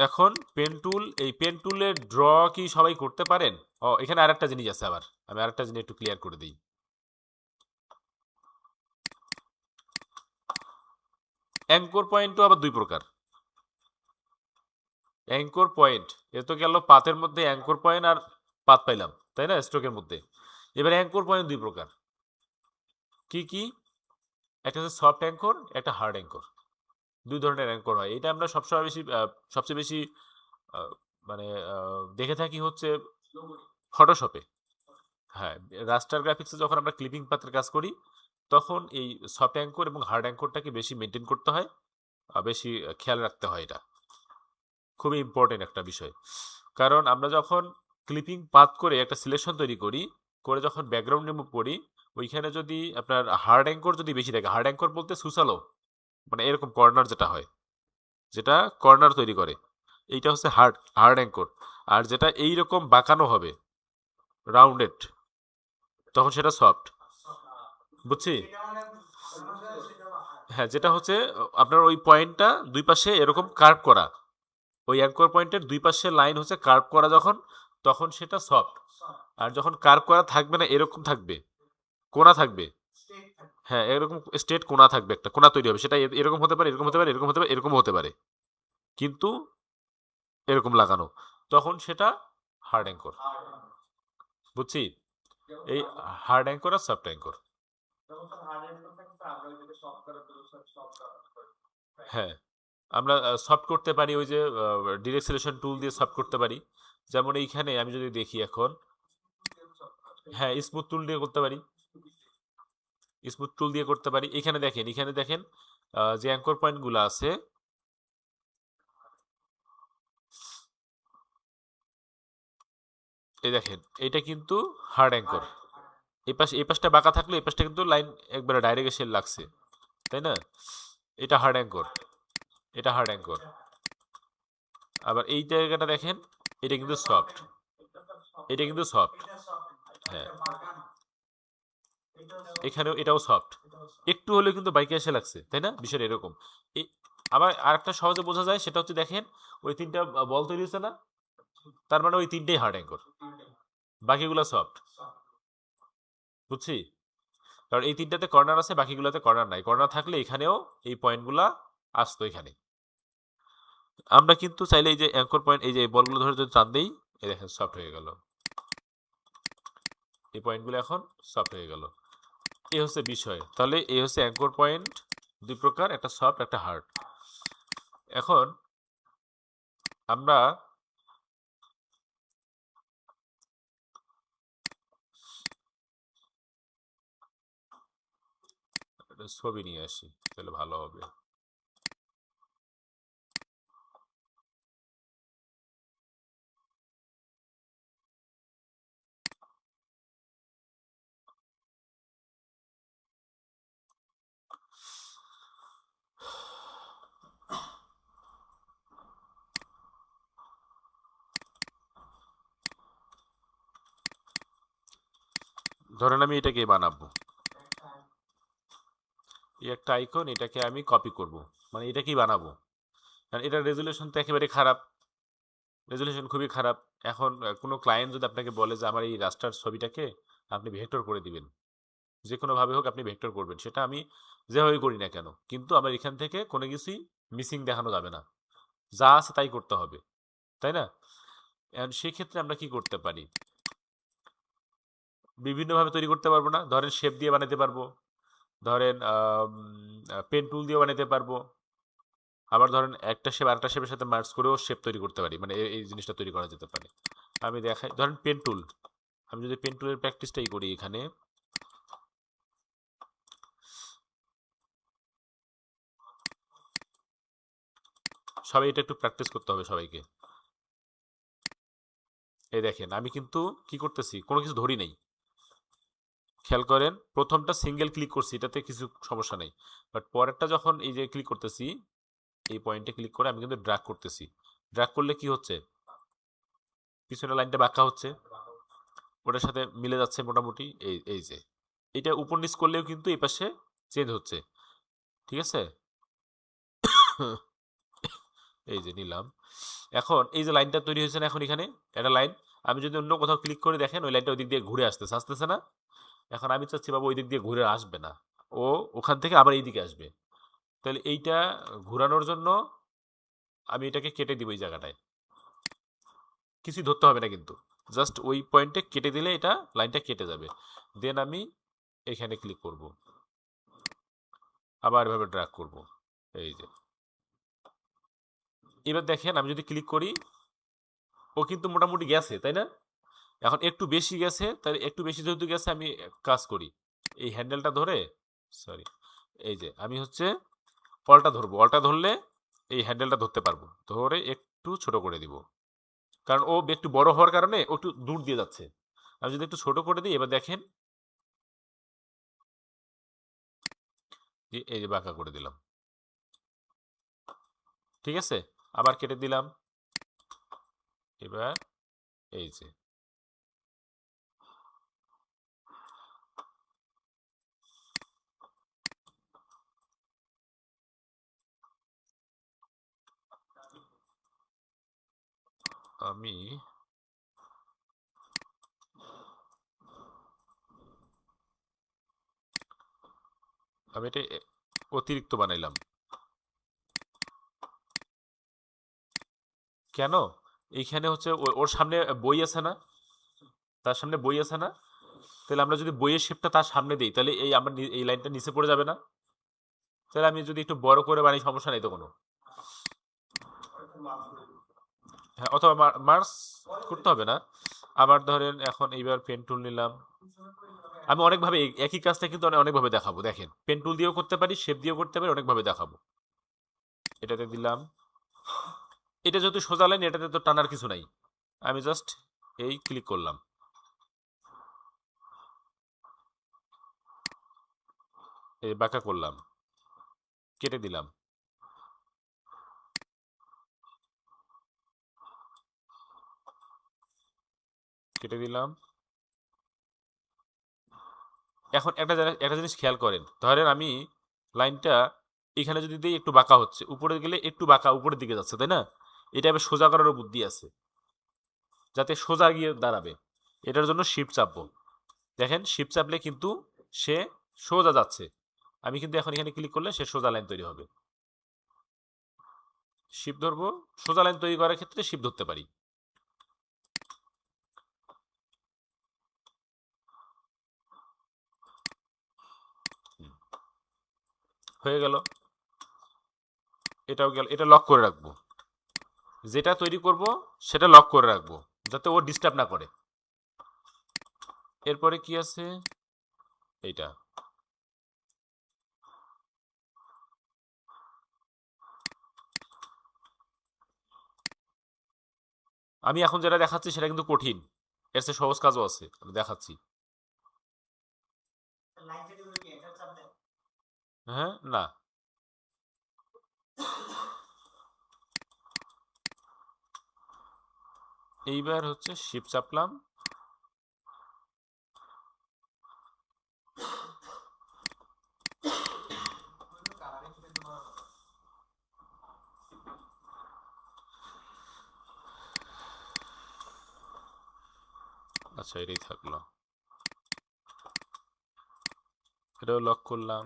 এখন পেন টুল, এই পেন টুলের ড্র কি সবাই করতে পারেন? এখানে আরেকটা জিনিস আছে, আবার আমি আরেকটা জিনিস একটু ক্লিয়ার করে দিই। অ্যাঙ্কর পয়েন্টও আবার দুই প্রকার। অ্যাঙ্কর পয়েন্ট, এ তো গেল পাতের মধ্যে অ্যাঙ্কর পয়েন্ট আর পাত পাইলাম, তাই না, স্ট্রোকের মধ্যে। এবার অ্যাঙ্কর পয়েন্ট দুই প্রকার। কি কি? একটা হচ্ছে সফট অ্যাঙ্কর, একটা হার্ড অ্যাঙ্কর। দুই ধরনের অ্যাঙ্কর হয়, এটা আমরা সবসময় বেশি সবচেয়ে বেশি আহ, মানে দেখে থাকি হচ্ছে ফটোশপে। হ্যাঁ, রাস্টার গ্রাফিক্সে যখন আমরা ক্লিপিং পাতের কাজ করি, তখন এই সফট অ্যাঙ্কর এবং হার্ড অ্যাঙ্করটাকে বেশি মেনটেন করতে হয়, বেশি খেয়াল রাখতে হয়। এটা খুবই ইম্পর্টেন্ট একটা বিষয়, কারণ আমরা যখন ক্লিপিং পাত করে একটা সিলেকশন তৈরি করি, করে যখন ব্যাকগ্রাউন্ড রিমুভ করি, ওইখানে যদি আপনার হার্ড অ্যাঙ্কর যদি বেশি থাকে, হার্ড অ্যাঙ্কর বলতে সুসালো, মানে এরকম কর্নার যেটা হয়, যেটা কর্নার তৈরি করে, এইটা হচ্ছে হার্ড হার্ড অ্যাঙ্কর। আর যেটা এইরকম বাঁকানো হবে, রাউন্ডেড, তখন সেটা সফট। বুঝছি? হ্যাঁ, যেটা হচ্ছে আপনার ওই পয়েন্টটা দুই পাশে এরকম কার্ভ করা, ওই অ্যাঙ্কর পয়েন্টের দুই পাশে লাইন হচ্ছে কার্ভ করা যখন, তখন সেটা সফট। আর যখন কার্ভ করা থাকবে না, এরকম থাকবে, কোণা থাকবে, হ্যাঁ এরকম স্ট্রেট কোণা থাকবে, একটা কোণা তৈরি হবে, সেটা এরকম হতে পারে, এরকম হতে পারে, এরকম হতে পারে, এরকম হতে পারে, কিন্তু এরকম লাগানো, তখন সেটা হার্ড অ্যাঙ্কর। বুঝছি? এই হার্ড অ্যাঙ্কর আর সফট অ্যাঙ্কর। হ্যাঁ, আমরা সফট করতে পারি ওই যে ডিরেক্ট সিলেকশন টুল দিয়ে সফট করতে পারি। যেমন এইখানে আমি যদি দেখি এখন, হ্যাঁ স্মুথ টুল দিয়ে করতে পারি, স্মুথ টুল দিয়ে করতে পারি। এখানে দেখেন, এখানে দেখেন যে অ্যাঙ্কর পয়েন্টগুলো আছে, এই দেখেন এটা কিন্তু হার্ড অ্যাঙ্কর। এই পাশটা বাঁকা থাকলে এই পাশটা কিন্তু লাইন একবারে ডাইরেক্ট এসে লাগছে, তাই না? এটা হার্ড অ্যাঙ্কর, এটা হার্ড অ্যাঙ্কর। আবার এই জায়গাটা দেখেন, এটা কিন্তু সফট, এটা কিন্তু সফট। হ্যাঁ, এখানেও এটাও সফট। একটু হলেও কিন্তু বাইকে এসে লাগছে, তাই না? বিষয়টা এরকম। আবার আরেকটা সহজে বোঝা যায়, সেটা হচ্ছে দেখেন ওই তিনটা বল তৈরি হয়েছে না, তার মানে ওই তিনটেই হার্ড অ্যাঙ্কর, বাকিগুলো সফট। বুঝছি? কারণ এই তিনটাতে কর্নার আছে, বাকিগুলোতে কর্নার নাই। কর্নার থাকলে এখানেও এই পয়েন্টগুলা আসতো এখানে। আমরা কিন্তু চাইলে এই যে অ্যাঙ্কর পয়েন্ট, এই যে বলগুলো ধরে যদি টান দেই, এই দেখেন সফট হয়ে গেল, এই পয়েন্টগুলো এখন সফট হয়ে গেল। এই হচ্ছে বিষয়। তাহলে এই হচ্ছে অ্যাঙ্কর পয়েন্ট, দুই প্রকার, একটা সফট একটা হার্ড। এখন আমরা ছবি নিয়ে আসি, তাহলে ভালো হবে। ধরেন আমি এটাকে বানাবো, এই একটা আইকন, এটাকে আমি কপি করব, মানে এটাকেই বানাবো। কারণ এটার রেজুলেশন তো একেবারে খারাপ, রেজুলেশন খুবই খারাপ। এখন কোনো ক্লায়েন্ট যদি আপনাকে বলে যে আমার এই রাস্টার ছবিটাকে আপনি ভেক্টর করে দিবেন, যে কোনোভাবে হোক আপনি ভেক্টর করবেন, সেটা আমি যেভাবে করি না কেন, কিন্তু আমার এখান থেকে কোনো কিছুই মিসিং দেখানো যাবে না, যা আছে তাই করতে হবে, তাই না? সেই ক্ষেত্রে আমরা কি করতে পারি? বিভিন্নভাবে তৈরি করতে পারবো না? ধরেন শেপ দিয়ে বানাতে পারবো, ধরেন পেন টুল দিয়ে বানাতে পারবো, আবার ধরেন একটা শেপ আরেকটা শেপের সাথে মার্চ করেও শেপ তৈরি করতে পারি, মানে এই জিনিসটা তৈরি করা যেতে পারে। আমি দেখাই, ধরেন পেন টুল, আমি যদি পেন টুলের প্র্যাকটিসটাই করি এখানে, সবাই এটা একটু প্র্যাকটিস করতে হবে সবাইকে। এই দেখেন আমি কিন্তু কি করতেছি, কোনো কিছু ধরি নাই, খেয়াল করেন প্রথমটা সিঙ্গেল ক্লিক করছি, এটাতে কিছু সমস্যা নেই। বাট পরেরটা যখন এই যে ক্লিক করতেছি, এই পয়েন্টে ক্লিক করে আমি কিন্তু ড্র্যাগ করতেছি। ড্র্যাগ করলে কি হচ্ছে, পিছনের লাইনটা বাঁকা হচ্ছে, ওটার সাথে মিলে যাচ্ছে মোটামুটি। এই যে এটা উপর নিচ করলেও কিন্তু এই পাশে চেঞ্জ হচ্ছে, ঠিক আছে? এই যে নিলাম। এখন এই যে লাইনটা তৈরি হয়েছে না, এখন এখানে একটা লাইন, আমি যদি অন্য কোথাও ক্লিক করে দেখেন ওই লাইনটা ওই দিক দিয়ে ঘুরে আসতেছে, আসতেছে না? এখন আমি চাচ্ছি বাবু ওই দিক দিয়ে ঘুরে আসবে না, ও ওখান থেকে আবার এই দিকে আসবে। তাহলে এইটা ঘোরানোর জন্য আমি এটাকে কেটে দিব এই জায়গাটায়, কিছুই ধরতে হবে না কিন্তু, জাস্ট ওই পয়েন্টে কেটে দিলে এটা লাইনটা কেটে যাবে। দেন আমি এখানে ক্লিক করব, আবার এভাবে ড্র্যাগ করব, এই যে। এবার দেখেন আমি যদি ক্লিক করি, ও কিন্তু মোটামুটি গেছে, তাই না? এখন একটু বেশি গেছে, তাহলে একটু বেশি যেহেতু গেছে আমি কাজ করি, এই হ্যান্ডেলটা ধরে, সরি, এই যে আমি হচ্ছে অলটা ধরবো, অলটা ধরলে এই হ্যান্ডেলটা ধরতে পারবো, ধরে একটু ছোট করে দিব, কারণ ও একটু বড় হওয়ার কারণে ও একটু দূর দিয়ে যাচ্ছে। আমি যদি একটু ছোট করে দিই, এবার দেখেন এই যে বাঁকা করে দিলাম, ঠিক আছে? আবার কেটে দিলাম, এবার এই যে আমি আমি এটা অতিরিক্ত বানাইলাম কেন? এইখানে হচ্ছে ওর সামনে বই আছে না, তার সামনে বই আছে না, তাহলে আমরা যদি বইয়ের শেপটা তার সামনে দিই, তাহলে এই আমার এই লাইনটা নিচে পড়ে যাবে না? তাহলে আমি যদি একটু বড় করে বানাই, সমস্যা নেই তো কোনো। হ্যাঁ, অথবা মার্স করতে হবে না। আবার ধরেন এখন এইবার পেন টুল নিলাম, আমি অনেকভাবে একই কাজটা কিন্তু অনেকভাবে দেখাবো, দেখেন পেন টুল দিয়েও করতে পারি, শেপ দিয়েও করতে পারি, অনেকভাবে দেখাবো। এটাতে দিলাম, এটা যেহেতু সোজা লাইন, এটাতে তো টানার কিছু নাই, আমি জাস্ট এই ক্লিক করলাম, এই বাঁকা করলাম, কেটে দিলাম, কেটে দিলাম। এখন একটা জিনিস খেয়াল করেন, ধরেন আমি লাইনটা এখানে যদি দিই একটু বাঁকা হচ্ছে, উপরে গেলে একটু বাঁকা উপরের দিকে যাচ্ছে, তাই না? এটা আবার সোজা করারও বুদ্ধি আছে, যাতে সোজা গিয়ে দাঁড়াবে। এটার জন্য শিফট চাপবো, দেখেন শিফট চাপলে কিন্তু সে সোজা যাচ্ছে। আমি কিন্তু এখন এখানে ক্লিক করলে সে সোজা লাইন তৈরি হবে। শিফট ধরবো, সোজা লাইন তৈরি করার ক্ষেত্রে শিফট ধরতে পারি। হয়ে গেল, এটাও গেল। এটা লক করে রাখবো, যেটা তৈরি করব সেটা লক করে রাখবো, যাতে ও ডিস্টার্ব না করে। এরপরে কি আছে, এইটা আমি এখন যেটা দেখাচ্ছি সেটা কিন্তু কঠিন, এর চেয়ে সহজ কাজও আছে, আমি দেখাচ্ছি। হ্যাঁ, না, এইবার হচ্ছে শিফট চাপলাম, আচ্ছা এটাই থাকলো, এটাও লক করলাম।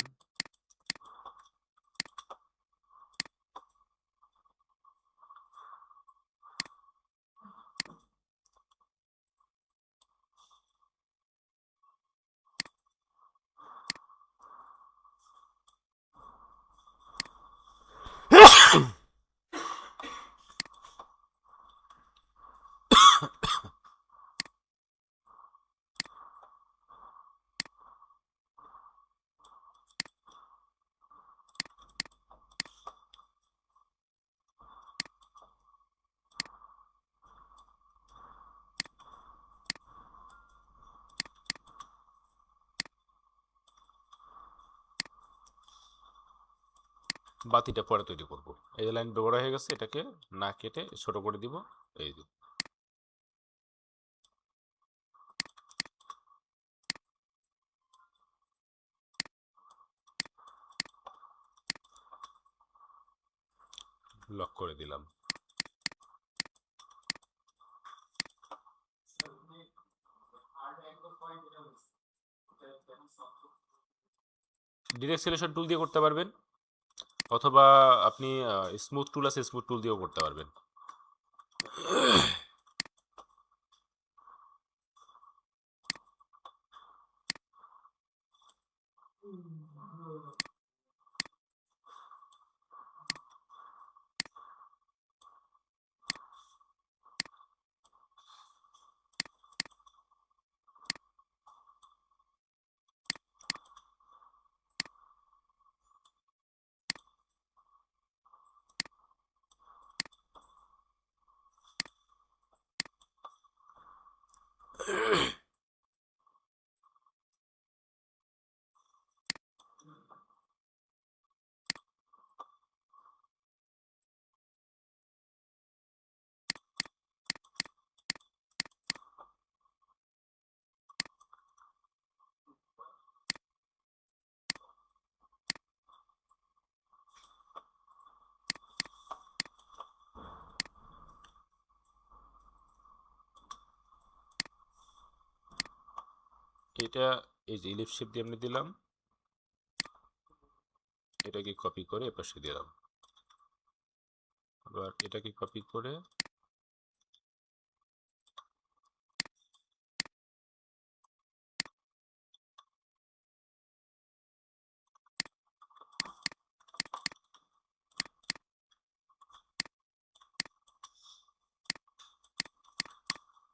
বাতিটা পরে তৈরি করব। এই লাইন বড় হয়ে গেছে, এটাকে না কেটে ছোট করে দিব, এই যে। লক করে দিলাম। ডিরেক্ট সিলেকশন টুল দিয়ে করতে পারবেন, অথবা আপনি স্মুথ টুল আছে, স্মুথ টুল দিয়েও করতে পারবেন। এটা এই যে ইলিপস শেপ দিয়ে আমি দিলাম, এটাকে কপি করে এপাশে দিলাম, আবার এটাকে কপি করে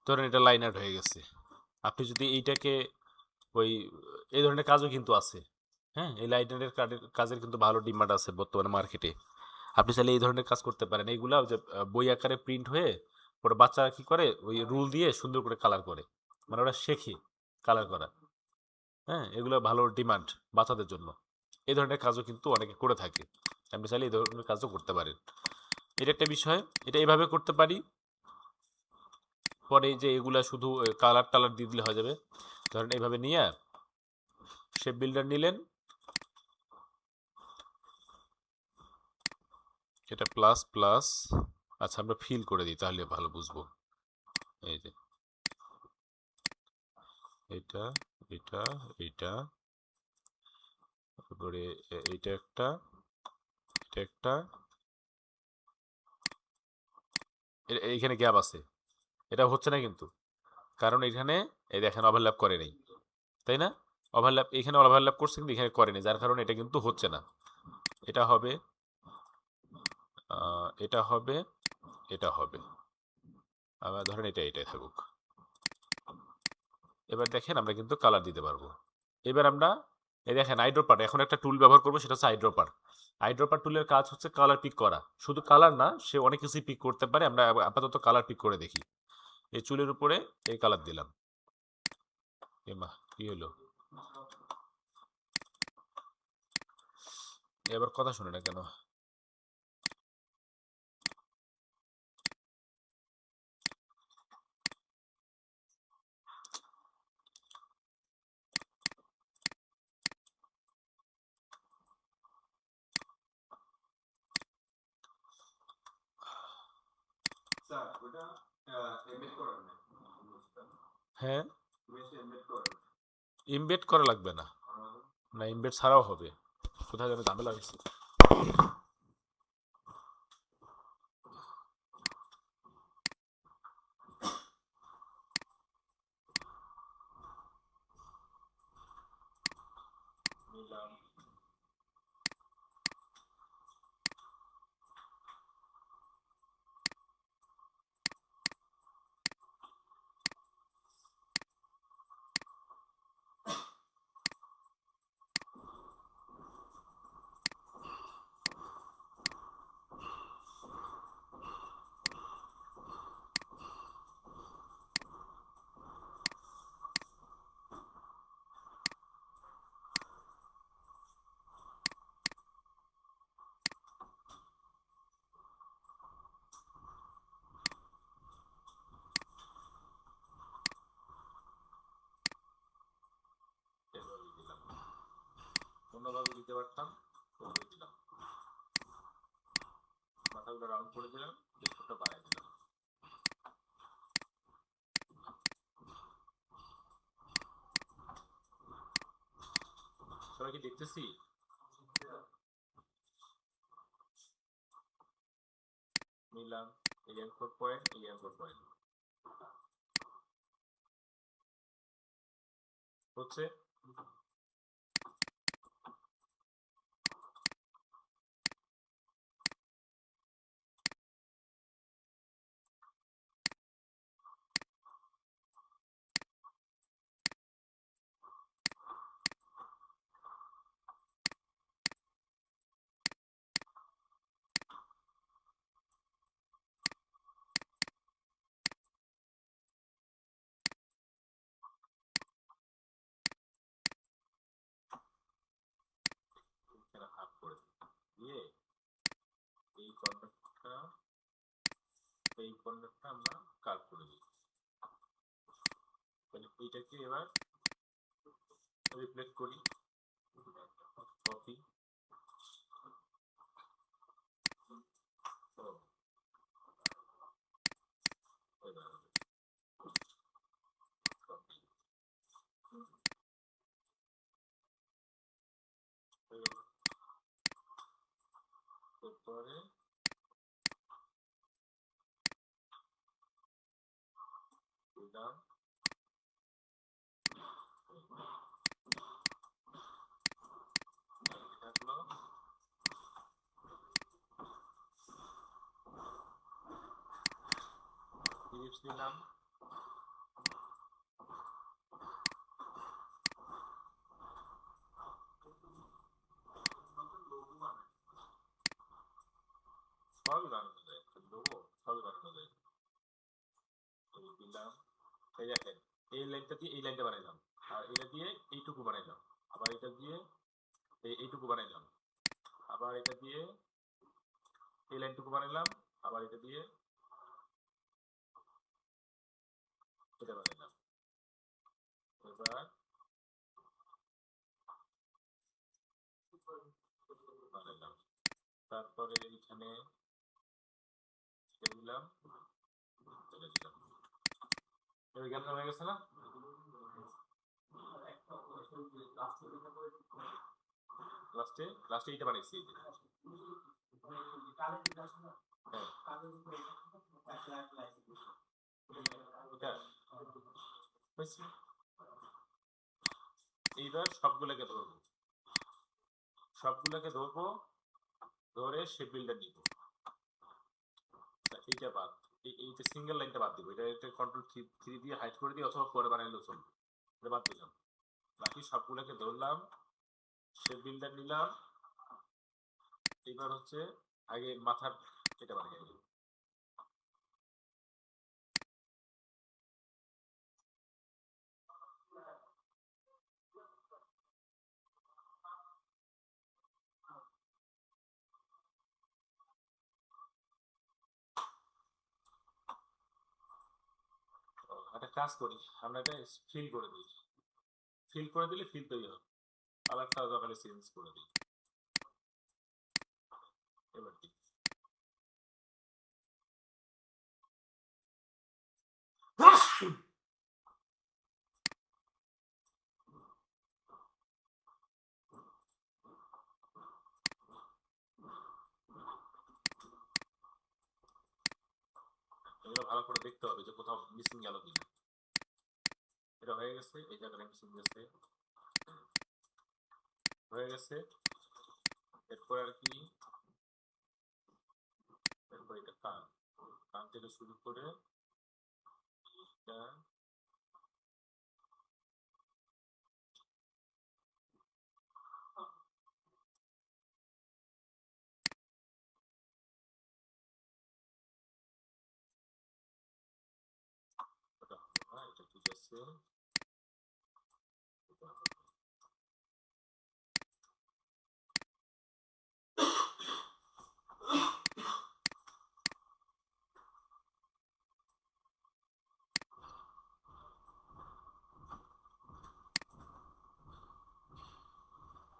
ধরেন এটা লাইন আউট হয়ে গেছে। আপনি যদি এইটাকে ওই এই ধরনের কাজও কিন্তু আছে, হ্যাঁ, এই লাইনারের কাজের কিন্তু ভালো ডিমান্ড আছে বর্তমানে মার্কেটে। আপনি চাইলে এই ধরনের কাজ করতে পারেন, এইগুলা যে বই আকারে প্রিন্ট হয়ে পরে বাচ্চারা কি করে ওই রুল দিয়ে সুন্দর করে কালার করে, মানে ওরা শেখে কালার করা। হ্যাঁ, এগুলো ভালো ডিমান্ড বাচ্চাদের জন্য। এই ধরনের কাজও কিন্তু অনেকে করে থাকে, আপনি চাইলে এই ধরনের কাজও করতে পারেন। এটা একটা বিষয়, এটা এইভাবে করতে পারি। পরে যে এগুলা শুধু কালার টালার দিয়ে দিলে হয়ে যাবে। ধরেন এইভাবে নিয়ে শেপ বিল্ডার নিলেন, এটা প্লাস প্লাস। আচ্ছা, আমরা ফিল করে দিই তাহলে ভালো বুঝবো। এই যে এটা, এটা, এটা, তারপরে এইটা একটা, এটা একটা, এইখানে গ্যাপ আছে, এটা হচ্ছে না কিন্তু, কারণ এখানে এই দেখেন ওভারল্যাপ করে নেই, তাই না? ওভারল্যাপ এখানে ওভারল্যাপ করছে কিন্তু এখানে করেনি, যার কারণে এটা কিন্তু হচ্ছে না। এটা হবে, এটা হবে, এটা হবে, আবার ধরেন এটা এটাই থাকুক। এবার দেখেন আমরা কিন্তু কালার দিতে পারবো। এবার আমরা এই দেখেন আইড্রপার, এখন একটা টুল ব্যবহার করবো, সেটা হচ্ছে আইড্রপার। আইড্রপার টুলের কাজ হচ্ছে কালার পিক করা, শুধু কালার না, সে অনেক কিছুই পিক করতে পারে। আমরা আপাতত কালার পিক করে দেখি। এই চুলের উপরে এই কালার দিলাম, এমা কি হলো, এবার কথা শুনে না কেন? হ্যাঁ, ইমবেড করা লাগবে না, না ইমবেড ছাড়াও হবে, কোথায় যেন ঝামেলা হয়েছে। এভাবে দিলাম, অন্যভাবে দিতে পারতাম, ওভাবে দিলাম, মাথাগুলো রাউন্ড করে দিলাম, ছোটটা বাড়াই দিলাম। সবাই কি দেখতেছি? নিলাম এই অ্যাঙ্কর পয়েন্ট, এই অ্যাঙ্কর পয়েন্ট হচ্ছে। এখানে হাফ করে দিয়ে এই কর্নারটা, এই কর্নারটা আমরা কাট করে দিই। তাহলে এইটাকে এবার রিফ্লেক্ট করি, কপি, এবার কপি, এরপরে দিলাম, থাকলো, ইলিপস দিলাম, সবই বানানো যায়, লোগো সবই বানানো যায়। লাইনটা দিয়ে এই লাইনটা বানাইলাম, আর এটা দিয়ে এইটুকু বানাইলাম, আবার এটা দিয়ে এইটুকু বানাইলাম, আবার এটা দিয়ে এই লাইনটুকু বানাইলাম, আবার এটা দিয়ে এটা বানাইলাম। এবার বানাইলাম, তারপরে এইখানে দিলাম, এটা দিলাম। এবার জ্ঞান হয়ে গেছে না? লাস্টে লাস্টে এইটা বানাইছি। এইবার সবগুলোকে ধরবো, সবগুলোকে ধরবো, ধরে শেপ বিল্ডার নিব। এইটা বাদ, এইটা সিঙ্গেল লাইনটা বাদ দিব, এটা কন্ট্রোল থ্রি দিয়ে হাইড করে দিই, অথবা পরে বানাইলেও চলবে, এটা বাদ দিলাম। বাকি সবগুলোকে ধরলাম, শেপ বিল্ডার নিলাম। এবার হচ্ছে আগে মাথার এটা বানিয়ে নিই। একটা কাজ করি, আমরা এটা ফিল করে দিই, ফিল করে দিলে ফিল তৈরি হবে, কালারটা দরকারে চেঞ্জ করে দিই। এবার কি এগুলো ভালো করে দেখতে হবে যে কোথাও মিসিং গেল কিনা। এটা হয়ে গেছে, এই জায়গাটা মিসিং গেছে, হয়ে গেছে। এরপর আর কি, এরপর এটা কান, কান থেকে শুরু করে এটা এটা হবে না, এটা ঠিক আছে।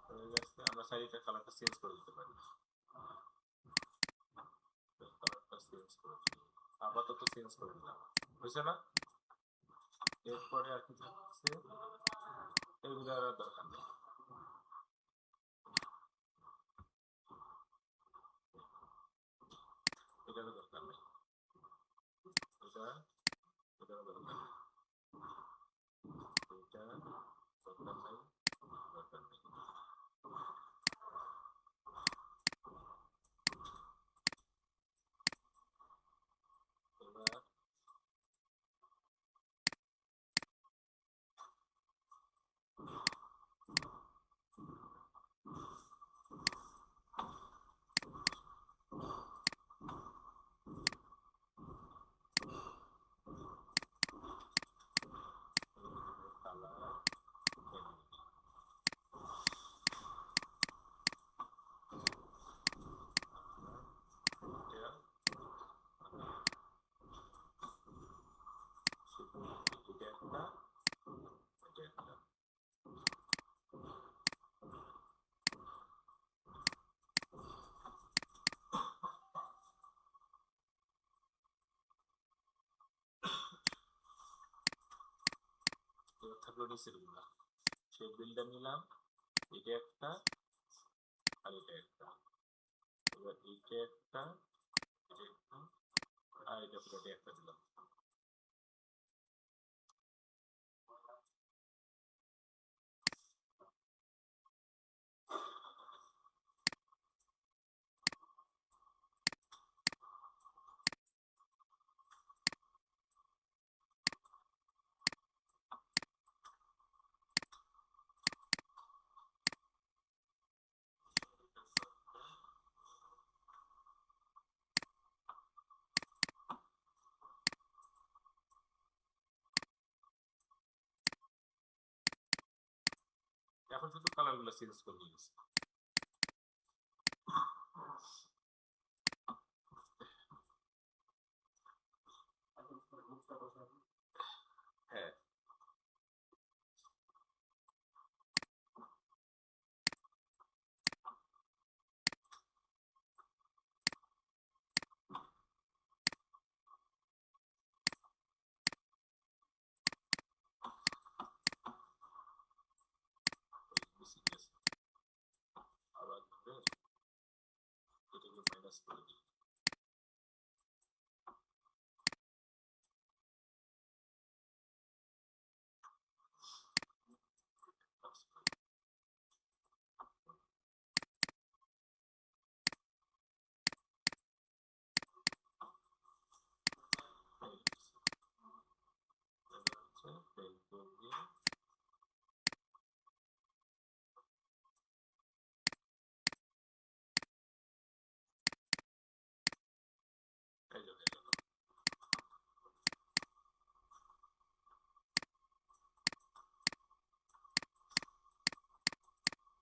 হয়ে গেছে, আমরা চাইলে কালারটা চেঞ্জ করে দিতে পারি, কালারটা চেঞ্জ করে দিই, আপাতত চেঞ্জ করে দিলাম, বুঝছে না? এরপরে আর কি থাকছে, এগুলো আর দরকার নেই, এটারও দরকার নেই, এটা এটারও দরকার নেই, এটা দরকার নেই, দরকার নেই। এবার কালার এটা একটা, এটা একটা। এবার থাকলো নিচের গুলা, সেই বিলটা নিলাম, এটা একটা আর এটা একটা, এবার এইটা একটা, এটা একটা, আর এটা পুরোটা একটা দিলাম। এখন শুধু কালারগুলো চেঞ্জ করে নিয়েছি। হ্যাঁ, আবার এটাকে মাইনাস করে দিই।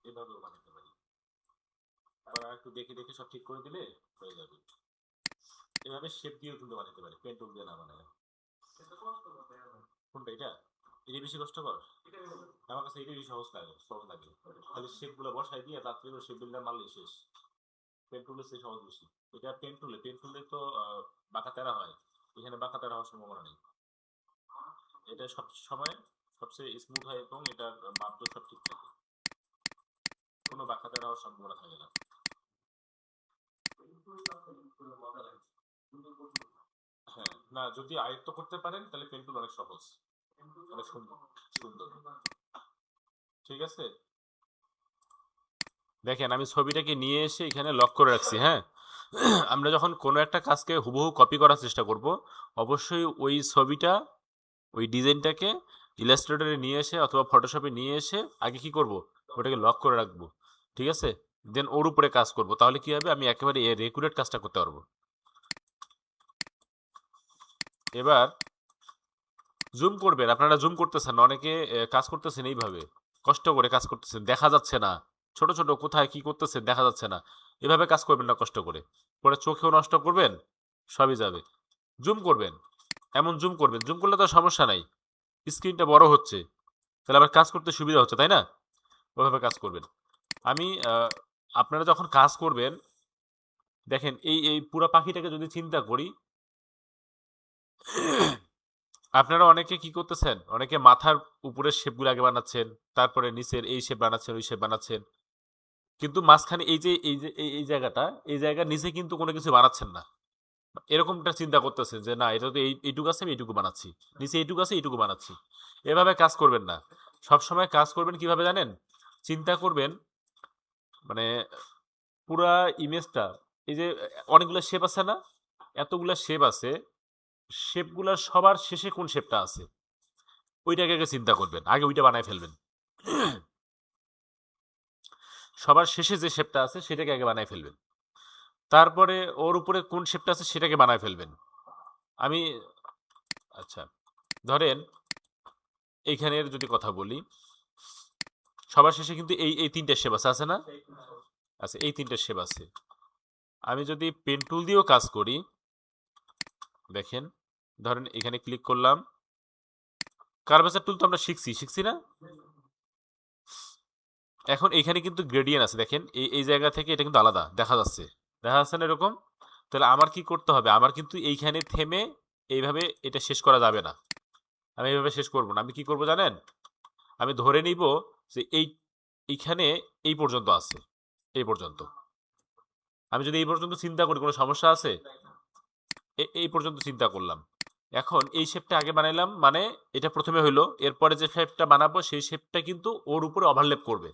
এভাবেও বানাতে পারি। আবার একটু দেখে দেখে সব ঠিক করে দিলে হয়ে যাবে। এভাবে শেপ দিয়েও কিন্তু বানাতে পারি, পেন টুল দিয়ে না বানায়। কোনটা এটা? এটা বেশি কষ্টকর? আমার কাছে এটাই বেশি সহজ লাগে। খালি শেপ গুলো বসাই দিয়ে রাত্রে শেপ বিল্ডার মারলেই শেষ। পেন টুলের চেয়ে সহজ বেশি। এটা পেন টুলে তো বাঁকা তেরা হয়, এখানে বাঁকা তেরা হওয়ার সম্ভাবনা নেই। এটা সব সময় সবচেয়ে স্মুথ হয় এবং এটার মাপও সব ঠিক থাকে, কোনো বাঁকা তেরা হওয়ার সম্ভাবনা থাকে না। হ্যাঁ, না যদি আয়ত্ত করতে পারেন তাহলে পেন টুল অনেক সহজ, অনেক সুন্দর সুন্দর। ঠিক আছে, দেখেন আমি ছবিটাকে নিয়ে এসে এখানে লক করে রাখছি। হ্যাঁ, আমরা যখন কোনো একটা কাজকে হুবহু কপি করার চেষ্টা করব, অবশ্যই ওই ছবিটা, ওই ডিজাইনটাকে ইলাস্ট্রেটরে নিয়ে এসে অথবা ফটোশপে নিয়ে এসে আগে কি করব, ওটাকে লক করে রাখবো। ঠিক আছে, দেন ওর উপরে কাজ করব, তাহলে কি হবে, আমি একেবারে রেকুরেট কাজটা করতে পারবো। এবার জুম করবেন, আপনারা জুম করতেছেন না, অনেকে কাজ করতেছেন এইভাবে, কষ্ট করে কাজ করতেছেন, দেখা যাচ্ছে না, ছোট ছোট কোথায় কি করতেছেন দেখা যাচ্ছে না। এভাবে কাজ করবেন না কষ্ট করে, পরে চোখেও নষ্ট করবেন, সবই যাবে। জুম করবেন, এমন জুম করবেন, জুম করলে তো সমস্যা নাই, স্ক্রিনটা বড় হচ্ছে, তাহলে আবার কাজ করতে সুবিধা হচ্ছে, তাই না? ওইভাবে কাজ করবেন। আমি আপনারা যখন কাজ করবেন, দেখেন এই এই পুরো পাখিটাকে যদি চিন্তা করি, আপনারা অনেকে কি করতেছেন, অনেকে মাথার উপরের শেপগুলো আগে বানাচ্ছেন, তারপরে নিচের এই শেপ বানাচ্ছেন, ওই শেপ বানাচ্ছেন, কিন্তু মাঝখানে এই জায়গাটা, এই জায়গার নিচে কিন্তু কোনো কিছু বানাচ্ছেন না। এরকমটা চিন্তা করতেছেন যে না, এটা তো এইটুকু আছে, আমি এইটুকু বানাচ্ছি, নিচে এইটুকু আছে, এইটুকু বানাচ্ছি। এভাবে কাজ করবেন না। সব সময় কাজ করবেন কিভাবে জানেন? চিন্তা করবেন, মানে পুরা ইমেজটা, এই যে অনেকগুলো শেপ আছে না, এতগুলা শেপ আছে, শেপগুলার সবার শেষে কোন শেপটা আছে ওইটাকে আগে চিন্তা করবেন, আগে ওইটা বানায় ফেলবেন। সবার শেষে যে শেপটা আছে সেটাকে আগে বানায় ফেলবেন, তারপরে ওর উপরে কোন শেপটা আছে সেটাকে বানায় ফেলবেন। আমি, আচ্ছা, ধরেন এইখানের যদি কথা বলি, সবার শেষে কিন্তু এই এই তিনটে শেপ আছে না? আচ্ছা, এই তিনটে শেপ আছে। আমি যদি পেন টুল দিয়েও কাজ করি, দেখেন, ধরেন এখানে ক্লিক করলাম, কার্ভেচার টুল তো আমরা শিখছি না? এখন এখানে কিন্তু গ্রেডিয়েন্ট আছে, দেখেন এই এই জায়গা থেকে এটা কিন্তু আলাদা দেখা যাচ্ছে না এরকম? তাহলে আমার কি করতে হবে, আমার কিন্তু এইখানে থেমে এইভাবে এটা শেষ করা যাবে না। আমি এইভাবে শেষ করব না, আমি কি করব জানেন? আমি ধরে নিব যে এইখানে এই পর্যন্ত আছে, এই পর্যন্ত। আমি যদি এই পর্যন্ত চিন্তা করি, কোনো সমস্যা আছে? এই পর্যন্ত চিন্তা করলাম, এখন এই শেপটা আগে বানাইলাম, মানে এটা প্রথমে হইলো, এরপরে যে শেপটা বানাবো সেই শেপটা কিন্তু ওর উপরে ওভারল্যাপ করবে,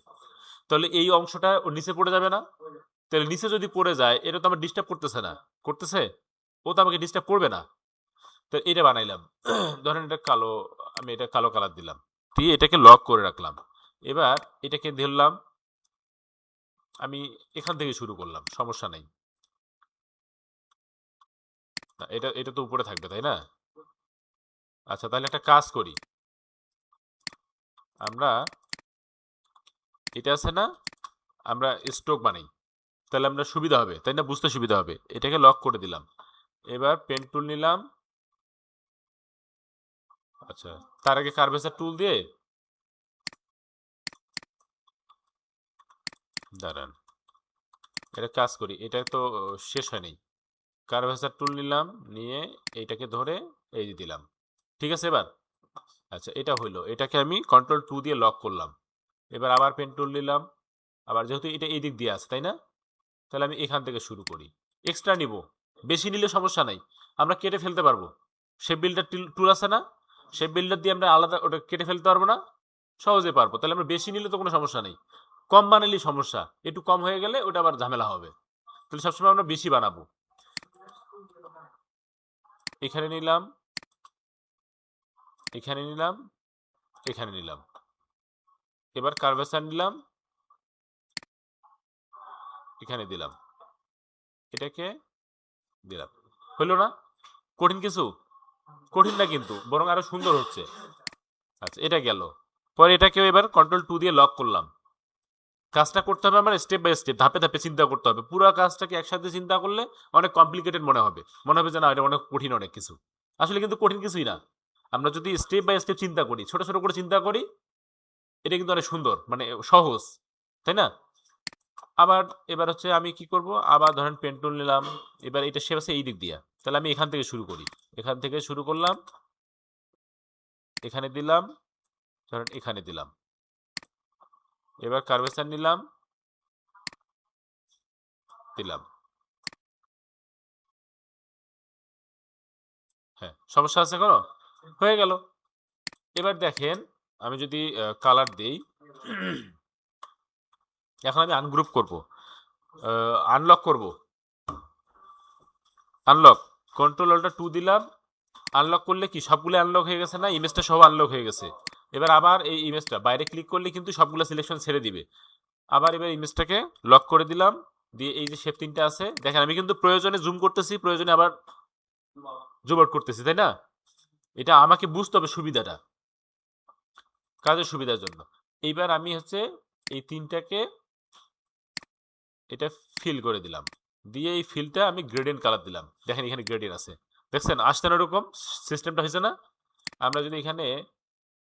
তাহলে এই অংশটা ওর নিচে পড়ে যাবে না? তাহলে নিচে যদি পড়ে যায়, এটা তো আমার ডিস্টার্ব করতেছে না? করতেছে? ও তো আমাকে ডিস্টার্ব করবে না। তো এটা বানাইলাম, ধরেন এটা কালো, আমি এটা কালো কালার দিলাম, দিয়ে এটাকে লক করে রাখলাম। এবার এটাকে ধরলাম, আমি এখান থেকে শুরু করলাম, সমস্যা নাই। না, এটা এটা তো উপরে থাকবে, তাই না? আচ্ছা, তাহলে একটা কাজ করি, আমরা এটা আছে না, আমরা স্ট্রোক বানাই, তাহলে আমরা সুবিধা হবে, তাই না, বুঝতে সুবিধা হবে। এটাকে লক করে দিলাম। এবার পেন টুল নিলাম। আচ্ছা, তার আগে কার্ভেচার টুল দিয়ে দাঁড়ান, এটা কাজ করি, এটা তো শেষ হয়নি। কার্ভেচার টুল নিলাম, নিয়ে এইটাকে ধরে এই যে দিলাম। ঠিক আছে এবার? আচ্ছা, এটা হইলো, এটাকে আমি কন্ট্রোল 2 দিয়ে লক করলাম। এবার আবার পেন টুল নিলাম, আবার যেহেতু এটা এই দিক দিয়ে আছে, তাই না, তাহলে আমি এখান থেকে শুরু করি। এক্সট্রা নিব, বেশি নিলে সমস্যা নাই, আমরা কেটে ফেলতে পারবো। শেপ বিল্ডার টুল আছে না, শেপ বিল্ডার দিয়ে আমরা আলাদা ওটা কেটে ফেলতে পারবো না? সহজে পারবো। তাহলে আমরা বেশি নিলে তো কোনো সমস্যা নেই, কম বানালেই সমস্যা, একটু কম হয়ে গেলে ওটা আবার ঝামেলা হবে। তাহলে সবসময় আমরা বেশি বানাবো। এখানে নিলাম, এখানে নিলাম, এখানে নিলাম। এবার কার্ভেচার নিলাম, এখানে দিলাম, এটাকে দিলাম। হইলো না? কঠিন কিছু? কঠিন না কিন্তু, বরং আরো সুন্দর হচ্ছে। আচ্ছা, এটা গেল। পরে এটাকেও এবার কন্ট্রোল 2 দিয়ে লক করলাম। কাজটা করতে হবে আমার স্টেপ বাই স্টেপ, ধাপে ধাপে চিন্তা করতে হবে। পুরো কাজটাকে একসাথে চিন্তা করলে অনেক কমপ্লিকেটেড মনে হবে, মনে হবে যে না এটা অনেক কঠিন অনেক কিছু। আসলে কিন্তু কঠিন কিছুই না। আমরা যদি স্টেপ বাই স্টেপ চিন্তা করি, ছোট ছোট করে চিন্তা করি, এটা কিন্তু অনেক সুন্দর, মানে সহজ, তাই না? আবার এবার হচ্ছে আমি কি করব, আবার ধরেন পেন টুল নিলাম। এবার এটা শেপ আছে এই দিক দিয়া, তাহলে আমি এখান থেকে শুরু করি। এখান থেকে শুরু করলাম, এখানে দিলাম, ধরেন এখানে দিলাম। এবার কার্ভেচার নিলাম, দিলাম। হ্যাঁ, সমস্যা আছে কোনো? হয়ে গেল। এবার দেখেন, আমি যদি কালার দেই, এখন আমি আনগ্রুপ করব, আনলক করব। আনলক, কন্ট্রোল অল্টার 2 দিলাম। আনলক করলে কি সবগুলো আনলক হয়ে গেছে না, ইমেজটা সব আনলক হয়ে গেছে। এবার আবার এই ইমেজটা বাইরে ক্লিক করলে কিন্তু সবগুলো সিলেকশন ছেড়ে দিবে। আবার এবার ইমেজটাকে লক করে দিলাম, দিয়ে এই যে শেপ তিনটা আছে দেখেন, আমি কিন্তু প্রয়োজনে জুম করতেছি, প্রয়োজনে আবার জুম আউট করতেছি, তাই না? এটা আমাকে বুঝতে হবে সুবিধাটা, কাজের সুবিধার জন্য। এইবার আমি হচ্ছে এই তিনটাকে এটা ফিল করে দিলাম, দিয়ে এই ফিলটা আমি গ্রেডিয়েন্ট কালার দিলাম। দেখেন এখানে গ্রেডিয়েন্ট আছে, দেখছেন আসছে না এরকম? সিস্টেমটা হয়েছে না? আমরা যদি এখানে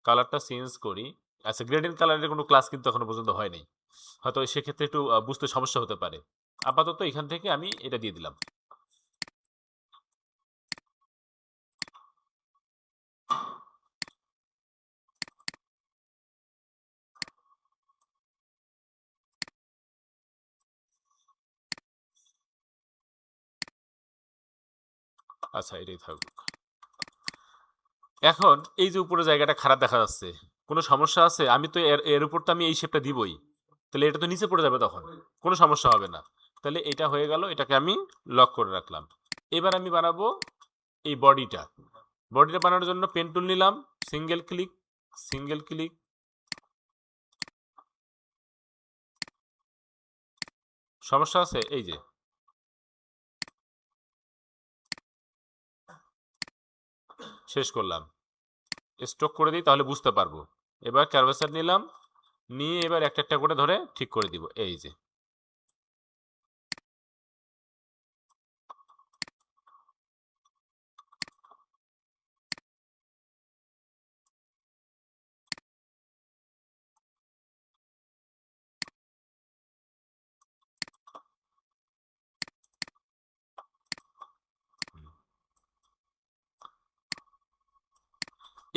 কালারটা চেঞ্জ করি, আচ্ছা গ্রেডিয়েন্ট কালারের কোনো ক্লাস কিন্তু এখনো পর্যন্ত হয়নি, হয়তো সেক্ষেত্রে একটু বুঝতে সমস্যা হতে পারে। আপাতত এখান থেকে আমি এটা দিয়ে দিলাম। আচ্ছা, এটাই থাকুক। এখন এই যে উপরে জায়গাটা খারাপ দেখা যাচ্ছে, কোনো সমস্যা আছে? আমি তো এর এর উপর তো আমি এই শেপটা দিবই, তাহলে এটা তো নিচে পড়ে যাবে, তখন কোনো সমস্যা হবে না। তাহলে এটা হয়ে গেল, এটাকে আমি লক করে রাখলাম। এবার আমি বানাবো এই বডিটা। বডিটা বানানোর জন্য পেন টুল নিলাম, সিঙ্গেল ক্লিক, সিঙ্গেল ক্লিক, সমস্যা আছে? এই যে শেষ করলাম, স্ট্রোক করে দিই তাহলে বুঝতে পারবো। এবার ক্যানভাসার নিলাম, নিয়ে এবার একটা একটা করে ধরে ঠিক করে দিব, এই যে।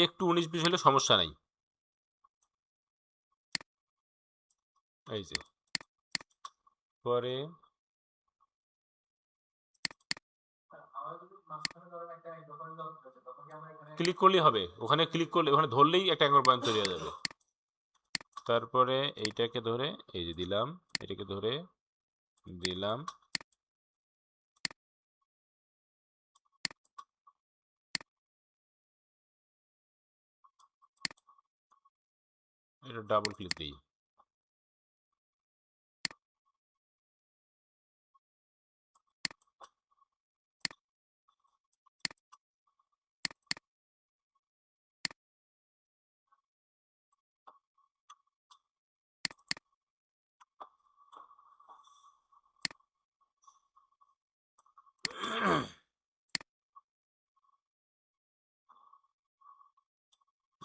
একটু 19-20 হলে সমস্যা নাই, এই যে। পরে ক্লিক করলেই হবে, ওখানে ক্লিক করলে ওখানে ধরলেই একটা অ্যাঙ্গেল পয়েন্ট তৈরি হয়ে যাবে। তারপরে এইটাকে ধরে এই যে দিলাম, এটাকে ধরে দিলাম, এটা ডাবল ক্লিক দিই।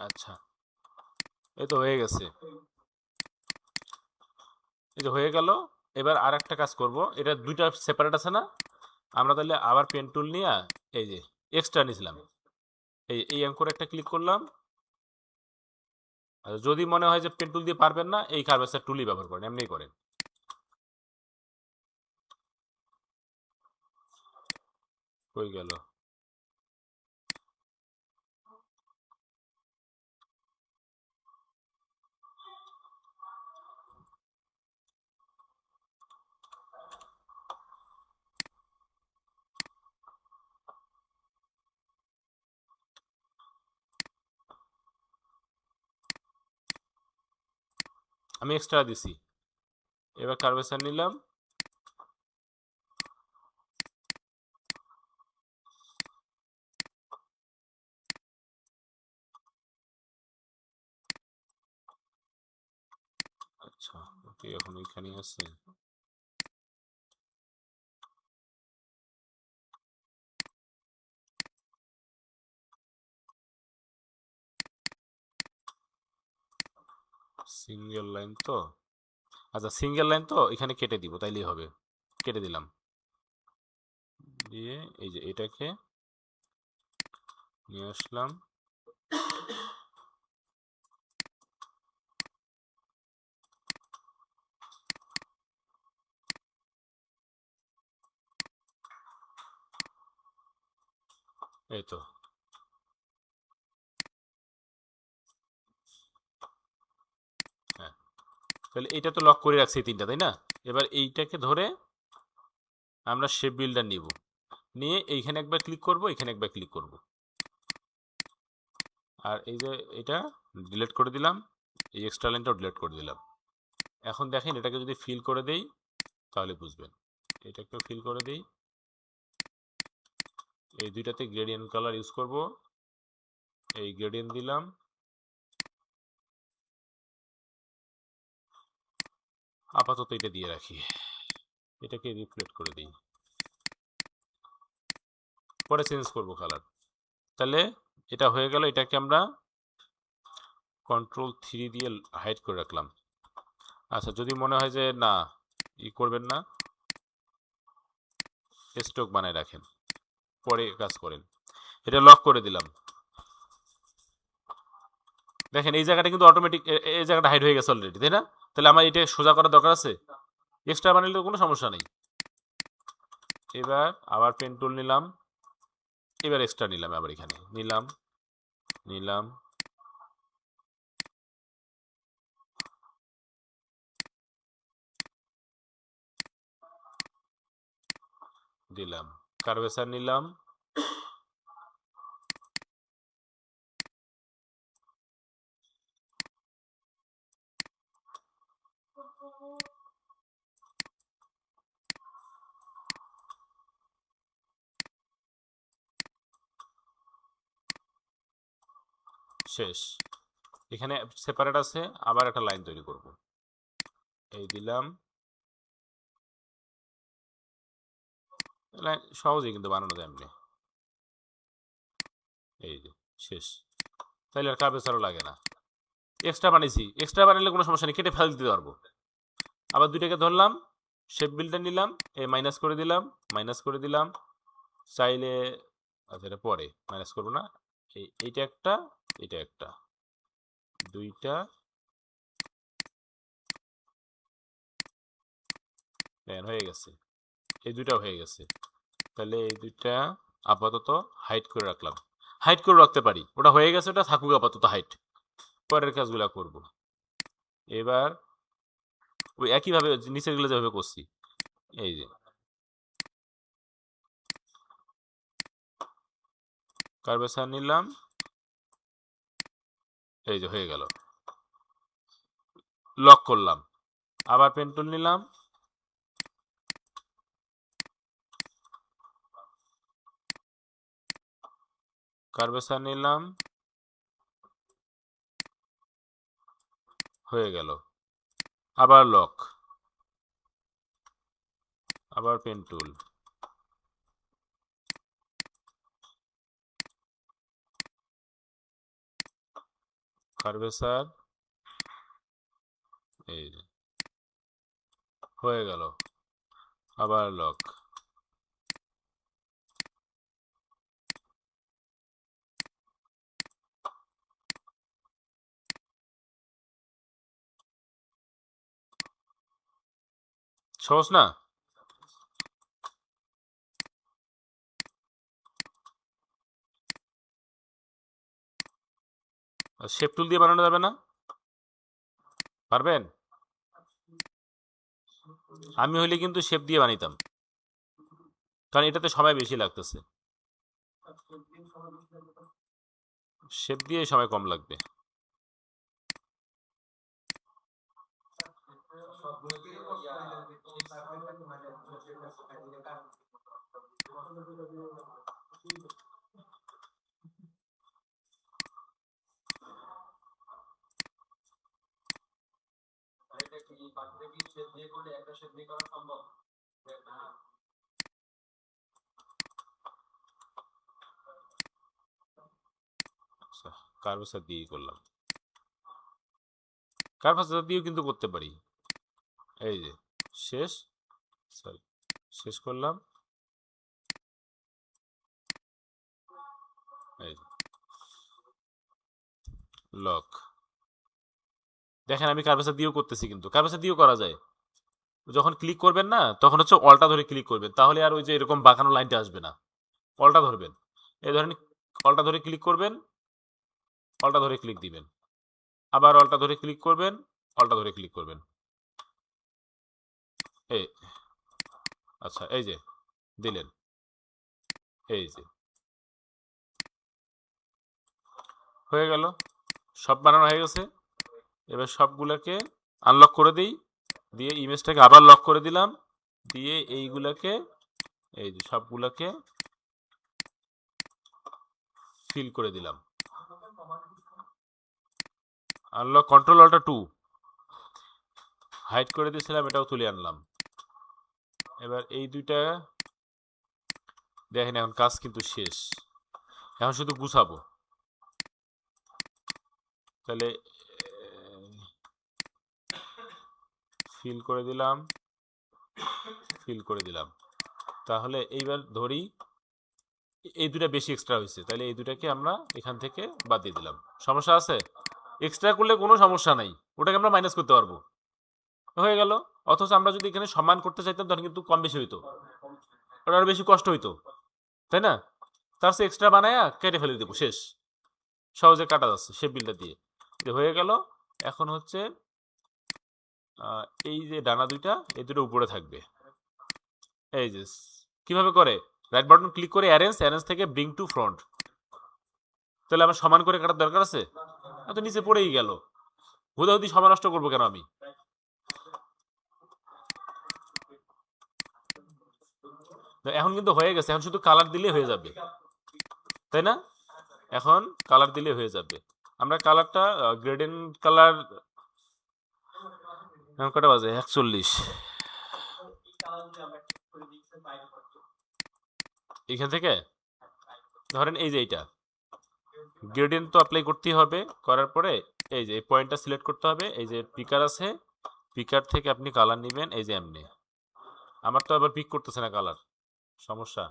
আচ্ছা, এই তো হয়ে গেছে, এই যে হয়ে গেল। এবার আর একটা কাজ করব, এটা দুইটা সেপারেট আছে না, আমরা তাহলে আবার পেন টুল নিয়ে এই যে এক্সট্রা নিছিলাম, এই অঙ্কুর একটা ক্লিক করলাম। আর যদি মনে হয় যে পেন টুল দিয়ে পারবেন না, এই কার্ভেসার টুলই ব্যবহার করেন, এমনি করেন। হয়ে গেল। আমি এক্সট্রা দিছি, এবার কার্ভেসার নিলাম। আচ্ছা, ওকে, এখন এখানে আছে। সিঙ্গেল লাইন তো, আচ্ছা সিঙ্গেল লাইন তো এখানে কেটে দিব, তাইলেই হবে। কেটে দিলাম, দিয়ে এই যে এটাকে নিয়ে আসলাম। এই তো, হ্যাঁ, তাহলে এইটা তো লক করে রাখছি তিনটা, তাই না? এবার এইটাকে ধরে আমরা শেপ বিল্ডার নিব, নিয়ে এইখানে একবার ক্লিক করব, এখানে একবার ক্লিক করব, আর এই যে এটা ডিলিট করে দিলাম, এই এক্সট্রা লাইনটাও ডিলিট করে দিলাম। এখন দেখেন এটাকে যদি ফিল করে দেই তাহলে বুঝবেন। এটাকে ফিল করে দেই, এই দুইটাতে গ্রেডিয়েন্ট কালার ইউজ করব, এই গ্রেডিয়েন্ট দিলাম। আপাতত এটা দিয়ে রাখি, এটাকে রিফ্লেক্ট করে দিই, পরে চেঞ্জ করব কালার। তাহলে এটা হয়ে গেল, এটাকে আমরা কন্ট্রোল 3 দিয়ে হাইড করে রাখলাম। আচ্ছা, যদি মনে হয় যে না করবেন না, স্টক বানায় রাখেন, পরে কাজ করেন। এটা লক করে দিলাম। দেখেন এই জায়গাটা কিন্তু অটোমেটিক, এই জায়গাটা হাইড হয়ে গেছে অলরেডি, তাই না? তাহলে আমার এটা সোজা করার দরকার আছে? এক্সট্রা বানাইলে কোনো সমস্যা নেই। এবার আবার পেন টুল নিলাম, এবার এক্সট্রা নিলাম, আবার এখানে নিলাম, নিলাম, দিলাম, কার্ভেসার নিলাম, শেষ। এখানে সেপারেট আছে, আবার একটা লাইন তৈরি করব, এই দিলাম। লাইন সহজেই কিন্তু বানানো যায় এমনি, এই যে শেষ। তাইলে আর কার্ভেসারও লাগে না। এক্সট্রা বানিয়েছি, এক্সট্রা বানাইলে কোনো সমস্যা নেই, কেটে ফেলে দিতে পারবো। আবার দুইটাকে ধরলাম, শেপ বিল্ডার নিলাম, এই মাইনাস করে দিলাম, মাইনাস করে দিলাম, চাইলে, আচ্ছা এটা পরে মাইনাস করবো না, এইটা একটা, এটা একটা, দুইটা, হয়ে গেছে, এই দুইটাও হয়ে গেছে। তাহলে এই দুইটা আপাতত হাইড করে রাখলাম, হাইড করে রাখতে পারি, ওটা হয়ে গেছে, ওটা থাকুক আপাতত হাইড, পরের কাজগুলো করব। এবার ওই একইভাবে নিচের গুলো যেভাবে করছি, এই যে কার্ভেসার নিলাম, এই যে হয়ে গেল, লক করলাম, আবার পেন টুল নিলাম, কার্ভেসার নিলাম, হয়ে গেল, আবার লক, আবার পেন টুল, কার্ভেচার এই যে হয়ে গেল, আবার লক। সহজ না? শেপ টুল দিয়ে বানানো যাবে না? পারবেন? আমি হইলে কিন্তু শেপ দিয়ে বানাইতাম, কারণ এটাতে সময় বেশি লাগতেছে। শেপ দিয়ে সময় কম লাগবে। আচ্ছা, কার্ভেচার দিয়ে করলাম। কার্ভেচার দিয়েও কিন্তু করতে পারি। এই যে শেষ, সরি, শেষ করলাম। এই লক। দেখেন আমি কার্ভেচার দিয়েও করতেছি, কিন্তু কার্ভেচার দিয়েও করা যায়। যখন ক্লিক করবেন না, তখন হচ্ছে অলটা ধরে ক্লিক করবেন, তাহলে আর ওই যে এরকম বাঁকানো লাইনটা আসবে না। অলটা ধরবেন, এই ধরেন অলটা ধরে ক্লিক করবেন, অলটা ধরে ক্লিক দিবেন, আবার অলটা ধরে ক্লিক করবেন, অলটা ধরে ক্লিক করবেন। এই আচ্ছা, এই যে দিলেন, এই যে হয়ে গেল, সব বানানো হয়ে গেছে। এবার সবগুলোকে আনলক করে দিই, দিয়ে ইমেজটাকে আবার লক করে দিলাম, দিয়ে এইগুলাকে, এই যে সবগুলাকে ফিল করে দিলাম। আনলক কন্ট্রোল অল্টার 2 হাইড করে দিয়েছিলাম, এটাও তুলে আনলাম। এবার এই দুইটা দেখেন, এখন কাজ কিন্তু শেষ। এখন শুধু গুছাবো। তাহলে ফিল করে দিলাম, ফিল করে দিলাম। তাহলে এইবার ধরি এই দুটা বেশি এক্সট্রা হয়েছে, তাহলে এই দুটাকে আমরা এখান থেকে বাদ দিয়ে দিলাম। সমস্যা আছে? এক্সট্রা করলে কোনো সমস্যা নাই, ওটাকে আমরা মাইনাস করতে পারবো, হয়ে গেল। অথচ আমরা যদি এখানে সমান করতে চাইতাম, তখন কিন্তু কম বেশি হইতো, ওটা আরো বেশি কষ্ট হইতো, তাই না? তার সে এক্সট্রা বানায়া কেটে ফেলে দেবো, শেষ। সহজে কাটা যাচ্ছে শেপ বিল্ডার দিয়ে, হয়ে গেল। এখন হচ্ছে এই যে ডানা দুইটা, এই দুটো উপরে থাকবে। এই যে কিভাবে করে, রাইট বাটন ক্লিক করে অ্যারেঞ্জ, অ্যারেঞ্জ থেকে ব্রিং টু ফ্রন্ট। তাহলে আমার সমান করে কাটার দরকার আছে? তো নিচে পড়েই গেল, হুদাহুদি সময় নষ্ট করবো কেন আমি? এখন কিন্তু হয়ে গেছে, এখন শুধু কালার দিলে হয়ে যাবে, তাই না? এখন কালার দিলে হয়ে যাবে। আমরা কালারটা গ্রেডেন্ট কালার, এখন কটা বাজে? 41। এখান থেকে ধরেন এই যে এইটা গ্রেডিয়েন্ট তো অ্যাপ্লাই করতেই হবে, করার পরে এই যে এই পয়েন্টটা সিলেক্ট করতে হবে, এই যে পিকার আছে, পিকার থেকে আপনি কালার নেবেন, এই যে এমনি। আমার তো আবার পিক করতেছে না কালার, সমস্যা।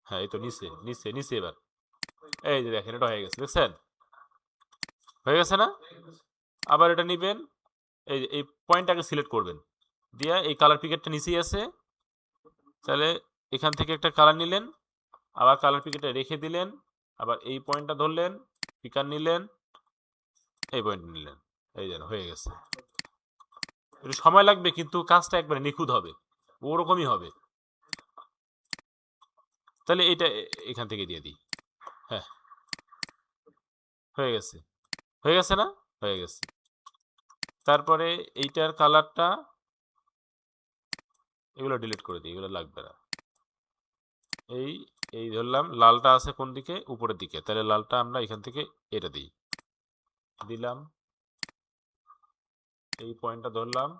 হ্যাঁ, এই তো নিচে নিচে নিচে। এবার এই যে দেখেন, এটা হয়ে গেছে, দেখছেন? হয়ে গেছে না? আবার এটা নেবেন, এই পয়েন্টটাকে সিলেক্ট করবেন, দিয়া এই কালার পিকেটটা নিচেই আছে, তাহলে এখান থেকে একটা কালার নিলেন, আবার কালার পিকেটটা রেখে দিলেন, আবার এই পয়েন্টটা ধরলেন, পিকার নিলেন, এই পয়েন্ট নিলেন, এই যেন হয়ে গেছে। একটু সময় লাগবে, কিন্তু কাজটা একবারে নিখুঁত হবে, ওরকমই হবে। তাহলে এটা এখান থেকে দিয়ে দিই। হ্যাঁ, হয়ে গেছে, হয়ে গেছে না? হয়ে গেছে। তারপরে এইটার কালারটা, এগুলো ডিলিট করে দিই, এগুলো লাগবে না। এই এই ধরলাম লালটা আছে কোন দিকে? উপরের দিকে, তাহলে লালটা আমরা এখান থেকে এটা দিই, দিলাম। এই পয়েন্টটা ধরলাম,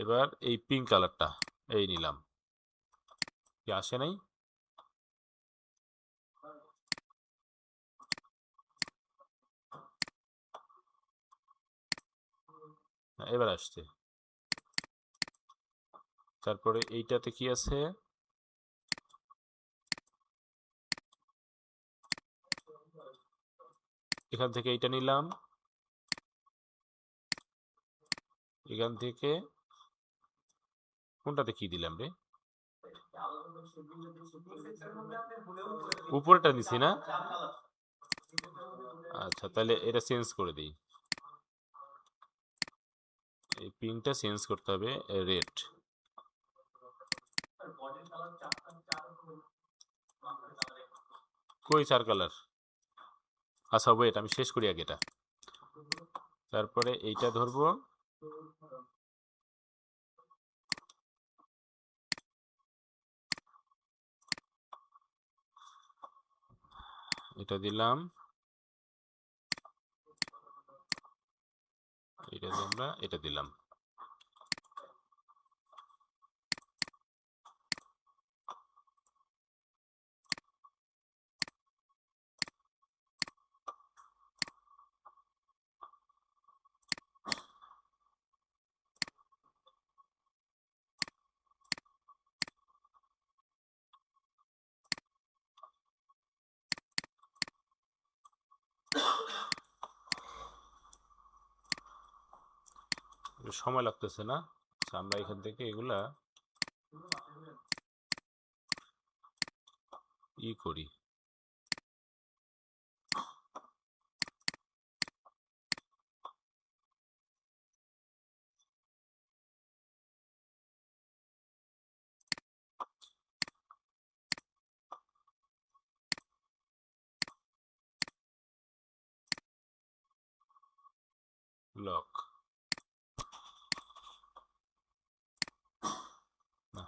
এবার এই পিঙ্ক কালারটা এই নিলাম, কি আসে নাই? এবার আসছে। তারপরে এইটাতে কি আছে, এখান থেকে এইটা নিলাম, এখান থেকে কোনটাতে কি দিলাম রে, উপরেটা নিছি না? আচ্ছা তাহলে এটা চেঞ্জ করে দিই, এই পিঙ্কটা চেঞ্জ করতে হবে রেড। কই 4 কালার? আচ্ছা ওয়েট, আমি শেষ করি আগে এটা। তারপরে এইটা ধরবো, এটা দিলাম, এটা দিয়ে আমরা এটা দিলাম। একটু সময় লাগতেছে না? আচ্ছা আমরা এখান থেকে এগুলা করি। লক না,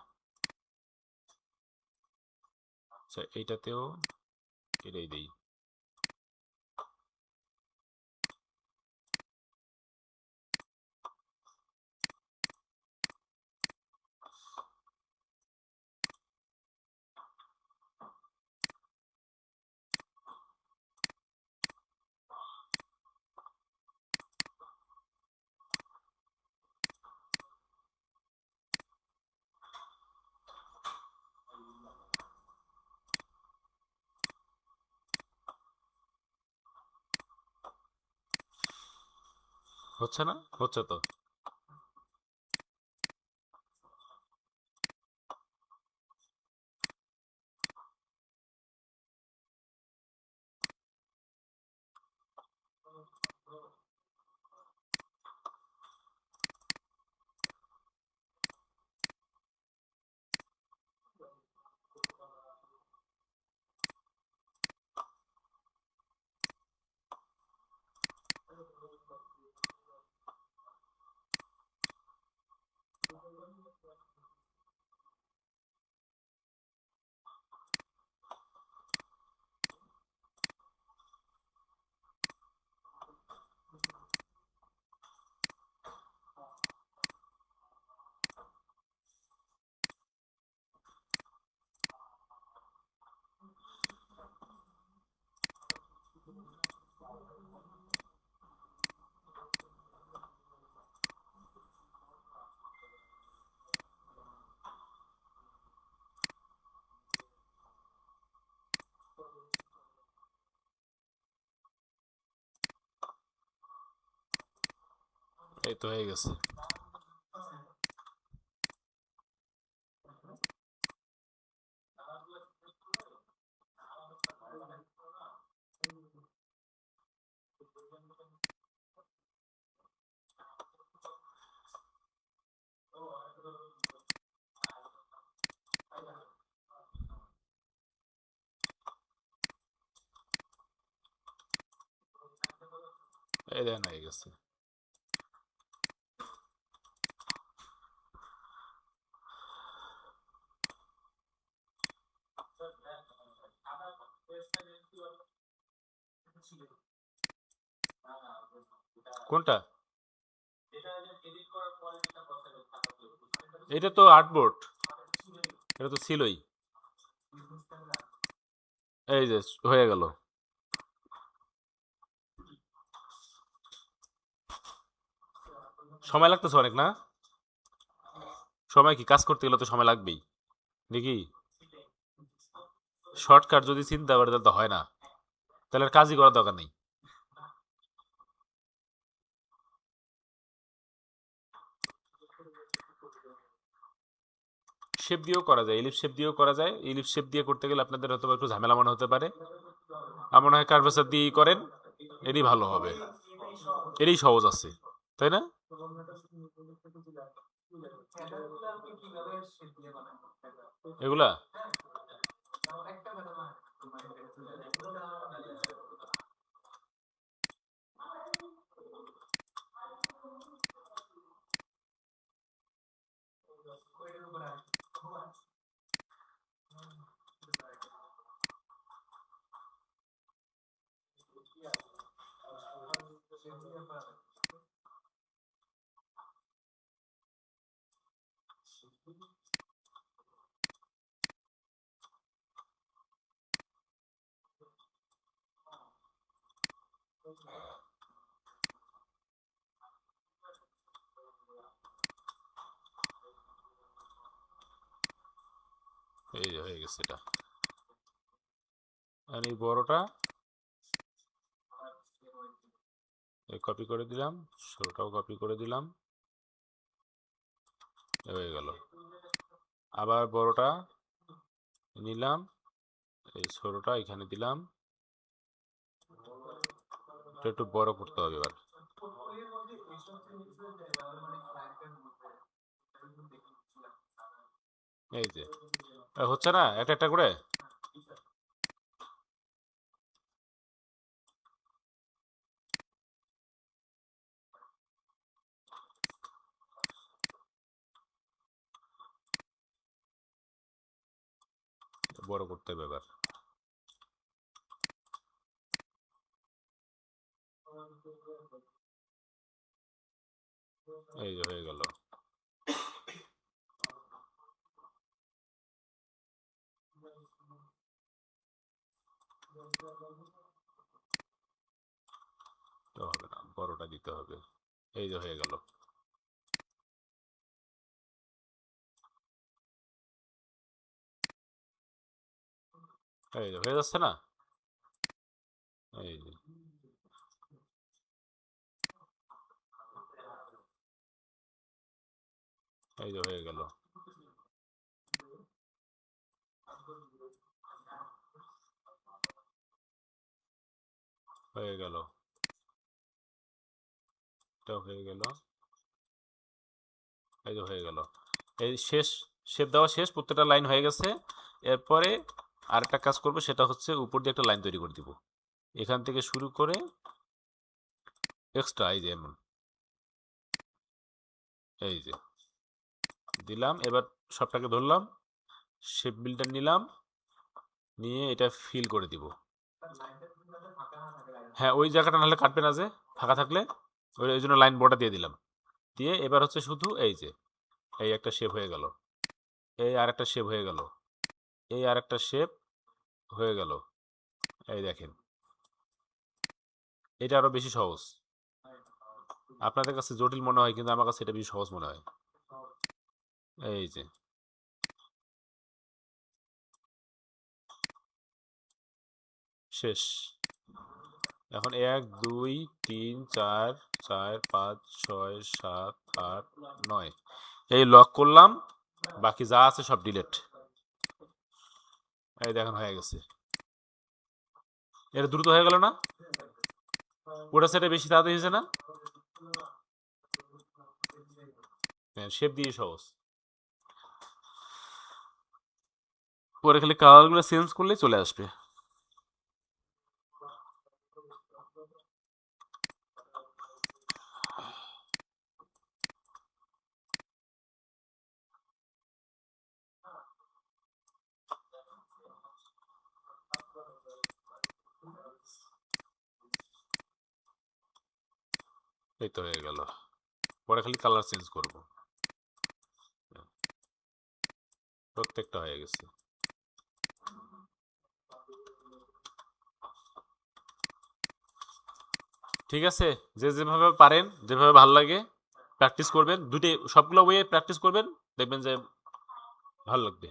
আচ্ছা এইটাতেও এটাই দেই। হচ্ছে না? হচ্ছে তো। এই তো হয়ে গেছে। এই দেখেন হয়ে গেছে। কোনটা? এটা তো আর্টবোর্ড, এটা তো ছিলই। এই যে হয়ে গেল। সময় লাগতেছে অনেক না? সময় কি, কাজ করতে গেলে তো সময় লাগবেই নাকি? শর্টকাট যদি চিন্তা করে তাহলে তো হয় না, তাহলে আর কাজই করার দরকার নেই। শেপ দিয়েও করা যায়, ইলিপ শেপ দিয়েও করা যায়। ইলিপ শেপ দিয়ে করতে গেলে আপনাদের হয়তো একটু ঝামেলা মনে হতে পারে। আমার মনে হয় কার্ভেচার দিয়েই করেন, এরই ভালো হবে, এরই সহজ আছে, তাই না? এগুলা এই যে হয়ে গেছে এটা। আর এই বড়টা কপি করে দিলাম, ছোটটাও কপি করে দিলাম, হয়ে গেল। আবার বড়টা নিলাম, এই ছোটটা এখানে দিলাম, এটা একটু বড় করতে হবে এবার। এই যে হচ্ছে না একটা একটা করে? বড় করতে হবে এবার। এই যে হয়ে গেল। তো হবে না, বড়টা দিতে হবে। এই যে হয়ে গেল। এই যে হয়ে যাচ্ছে না? এই যে এই যে হয়ে গেল। হয়ে গেল, এটা হয়ে গেল। এই যে হয়ে গেল। এই শেষ, শেপ দেওয়া শেষ, প্রত্যেকটা লাইন হয়ে গেছে। এরপরে আরেকটা কাজ করব, সেটা হচ্ছে উপর দিয়ে একটা লাইন তৈরি করে দিব, এখান থেকে শুরু করে এক্সট্রা, এই যে এমন, এই যে দিলাম। এবার সবটাকে ধরলাম, শেপ বিল্ডার নিলাম, নিয়ে এটা ফিল করে দিব। হ্যাঁ, ওই জায়গাটা নাহলে কাটবে না যে, ফাঁকা থাকলে। ওই জন্য লাইন বর্ডার দিয়ে দিলাম। দিয়ে এবার হচ্ছে শুধু এই যে, এই একটা শেপ হয়ে গেল, এই আর একটা শেপ হয়ে গেল, এই আর একটা শেপ হয়ে গেল। এই দেখেন, এটা আরো বেশি সহজ। আপনাদের কাছে জটিল মনে হয়, কিন্তু আমার কাছে এটা বেশি সহজ মনে হয়। এই যে শেষ। এখন 1 2 3 4 4 5 6 7 8 9, এই লক করলাম, বাকি যা আছে সব ডিলেট। এই দেখেন হয়ে গেছে। এটা দ্রুত হয়ে গেল না? ওটা সেটা বেশি তাড়াতাড়ি হয়েছে না? হ্যাঁ, শেপ দিয়ে সহজ। পরে খালি কালারগুলো চেঞ্জ করলেই চলে আসবে। এই তো হয়ে গেল। পরে খালি কালার চেঞ্জ করব। প্রত্যেকটা হয়ে গেছে। ঠিক আছে, যে যেভাবে পারেন, যেভাবে ভাল লাগে প্র্যাকটিস করবেন, দুটো সবগুলো ওয়ে প্র্যাকটিস করবেন, দেখবেন যে ভালো লাগবে।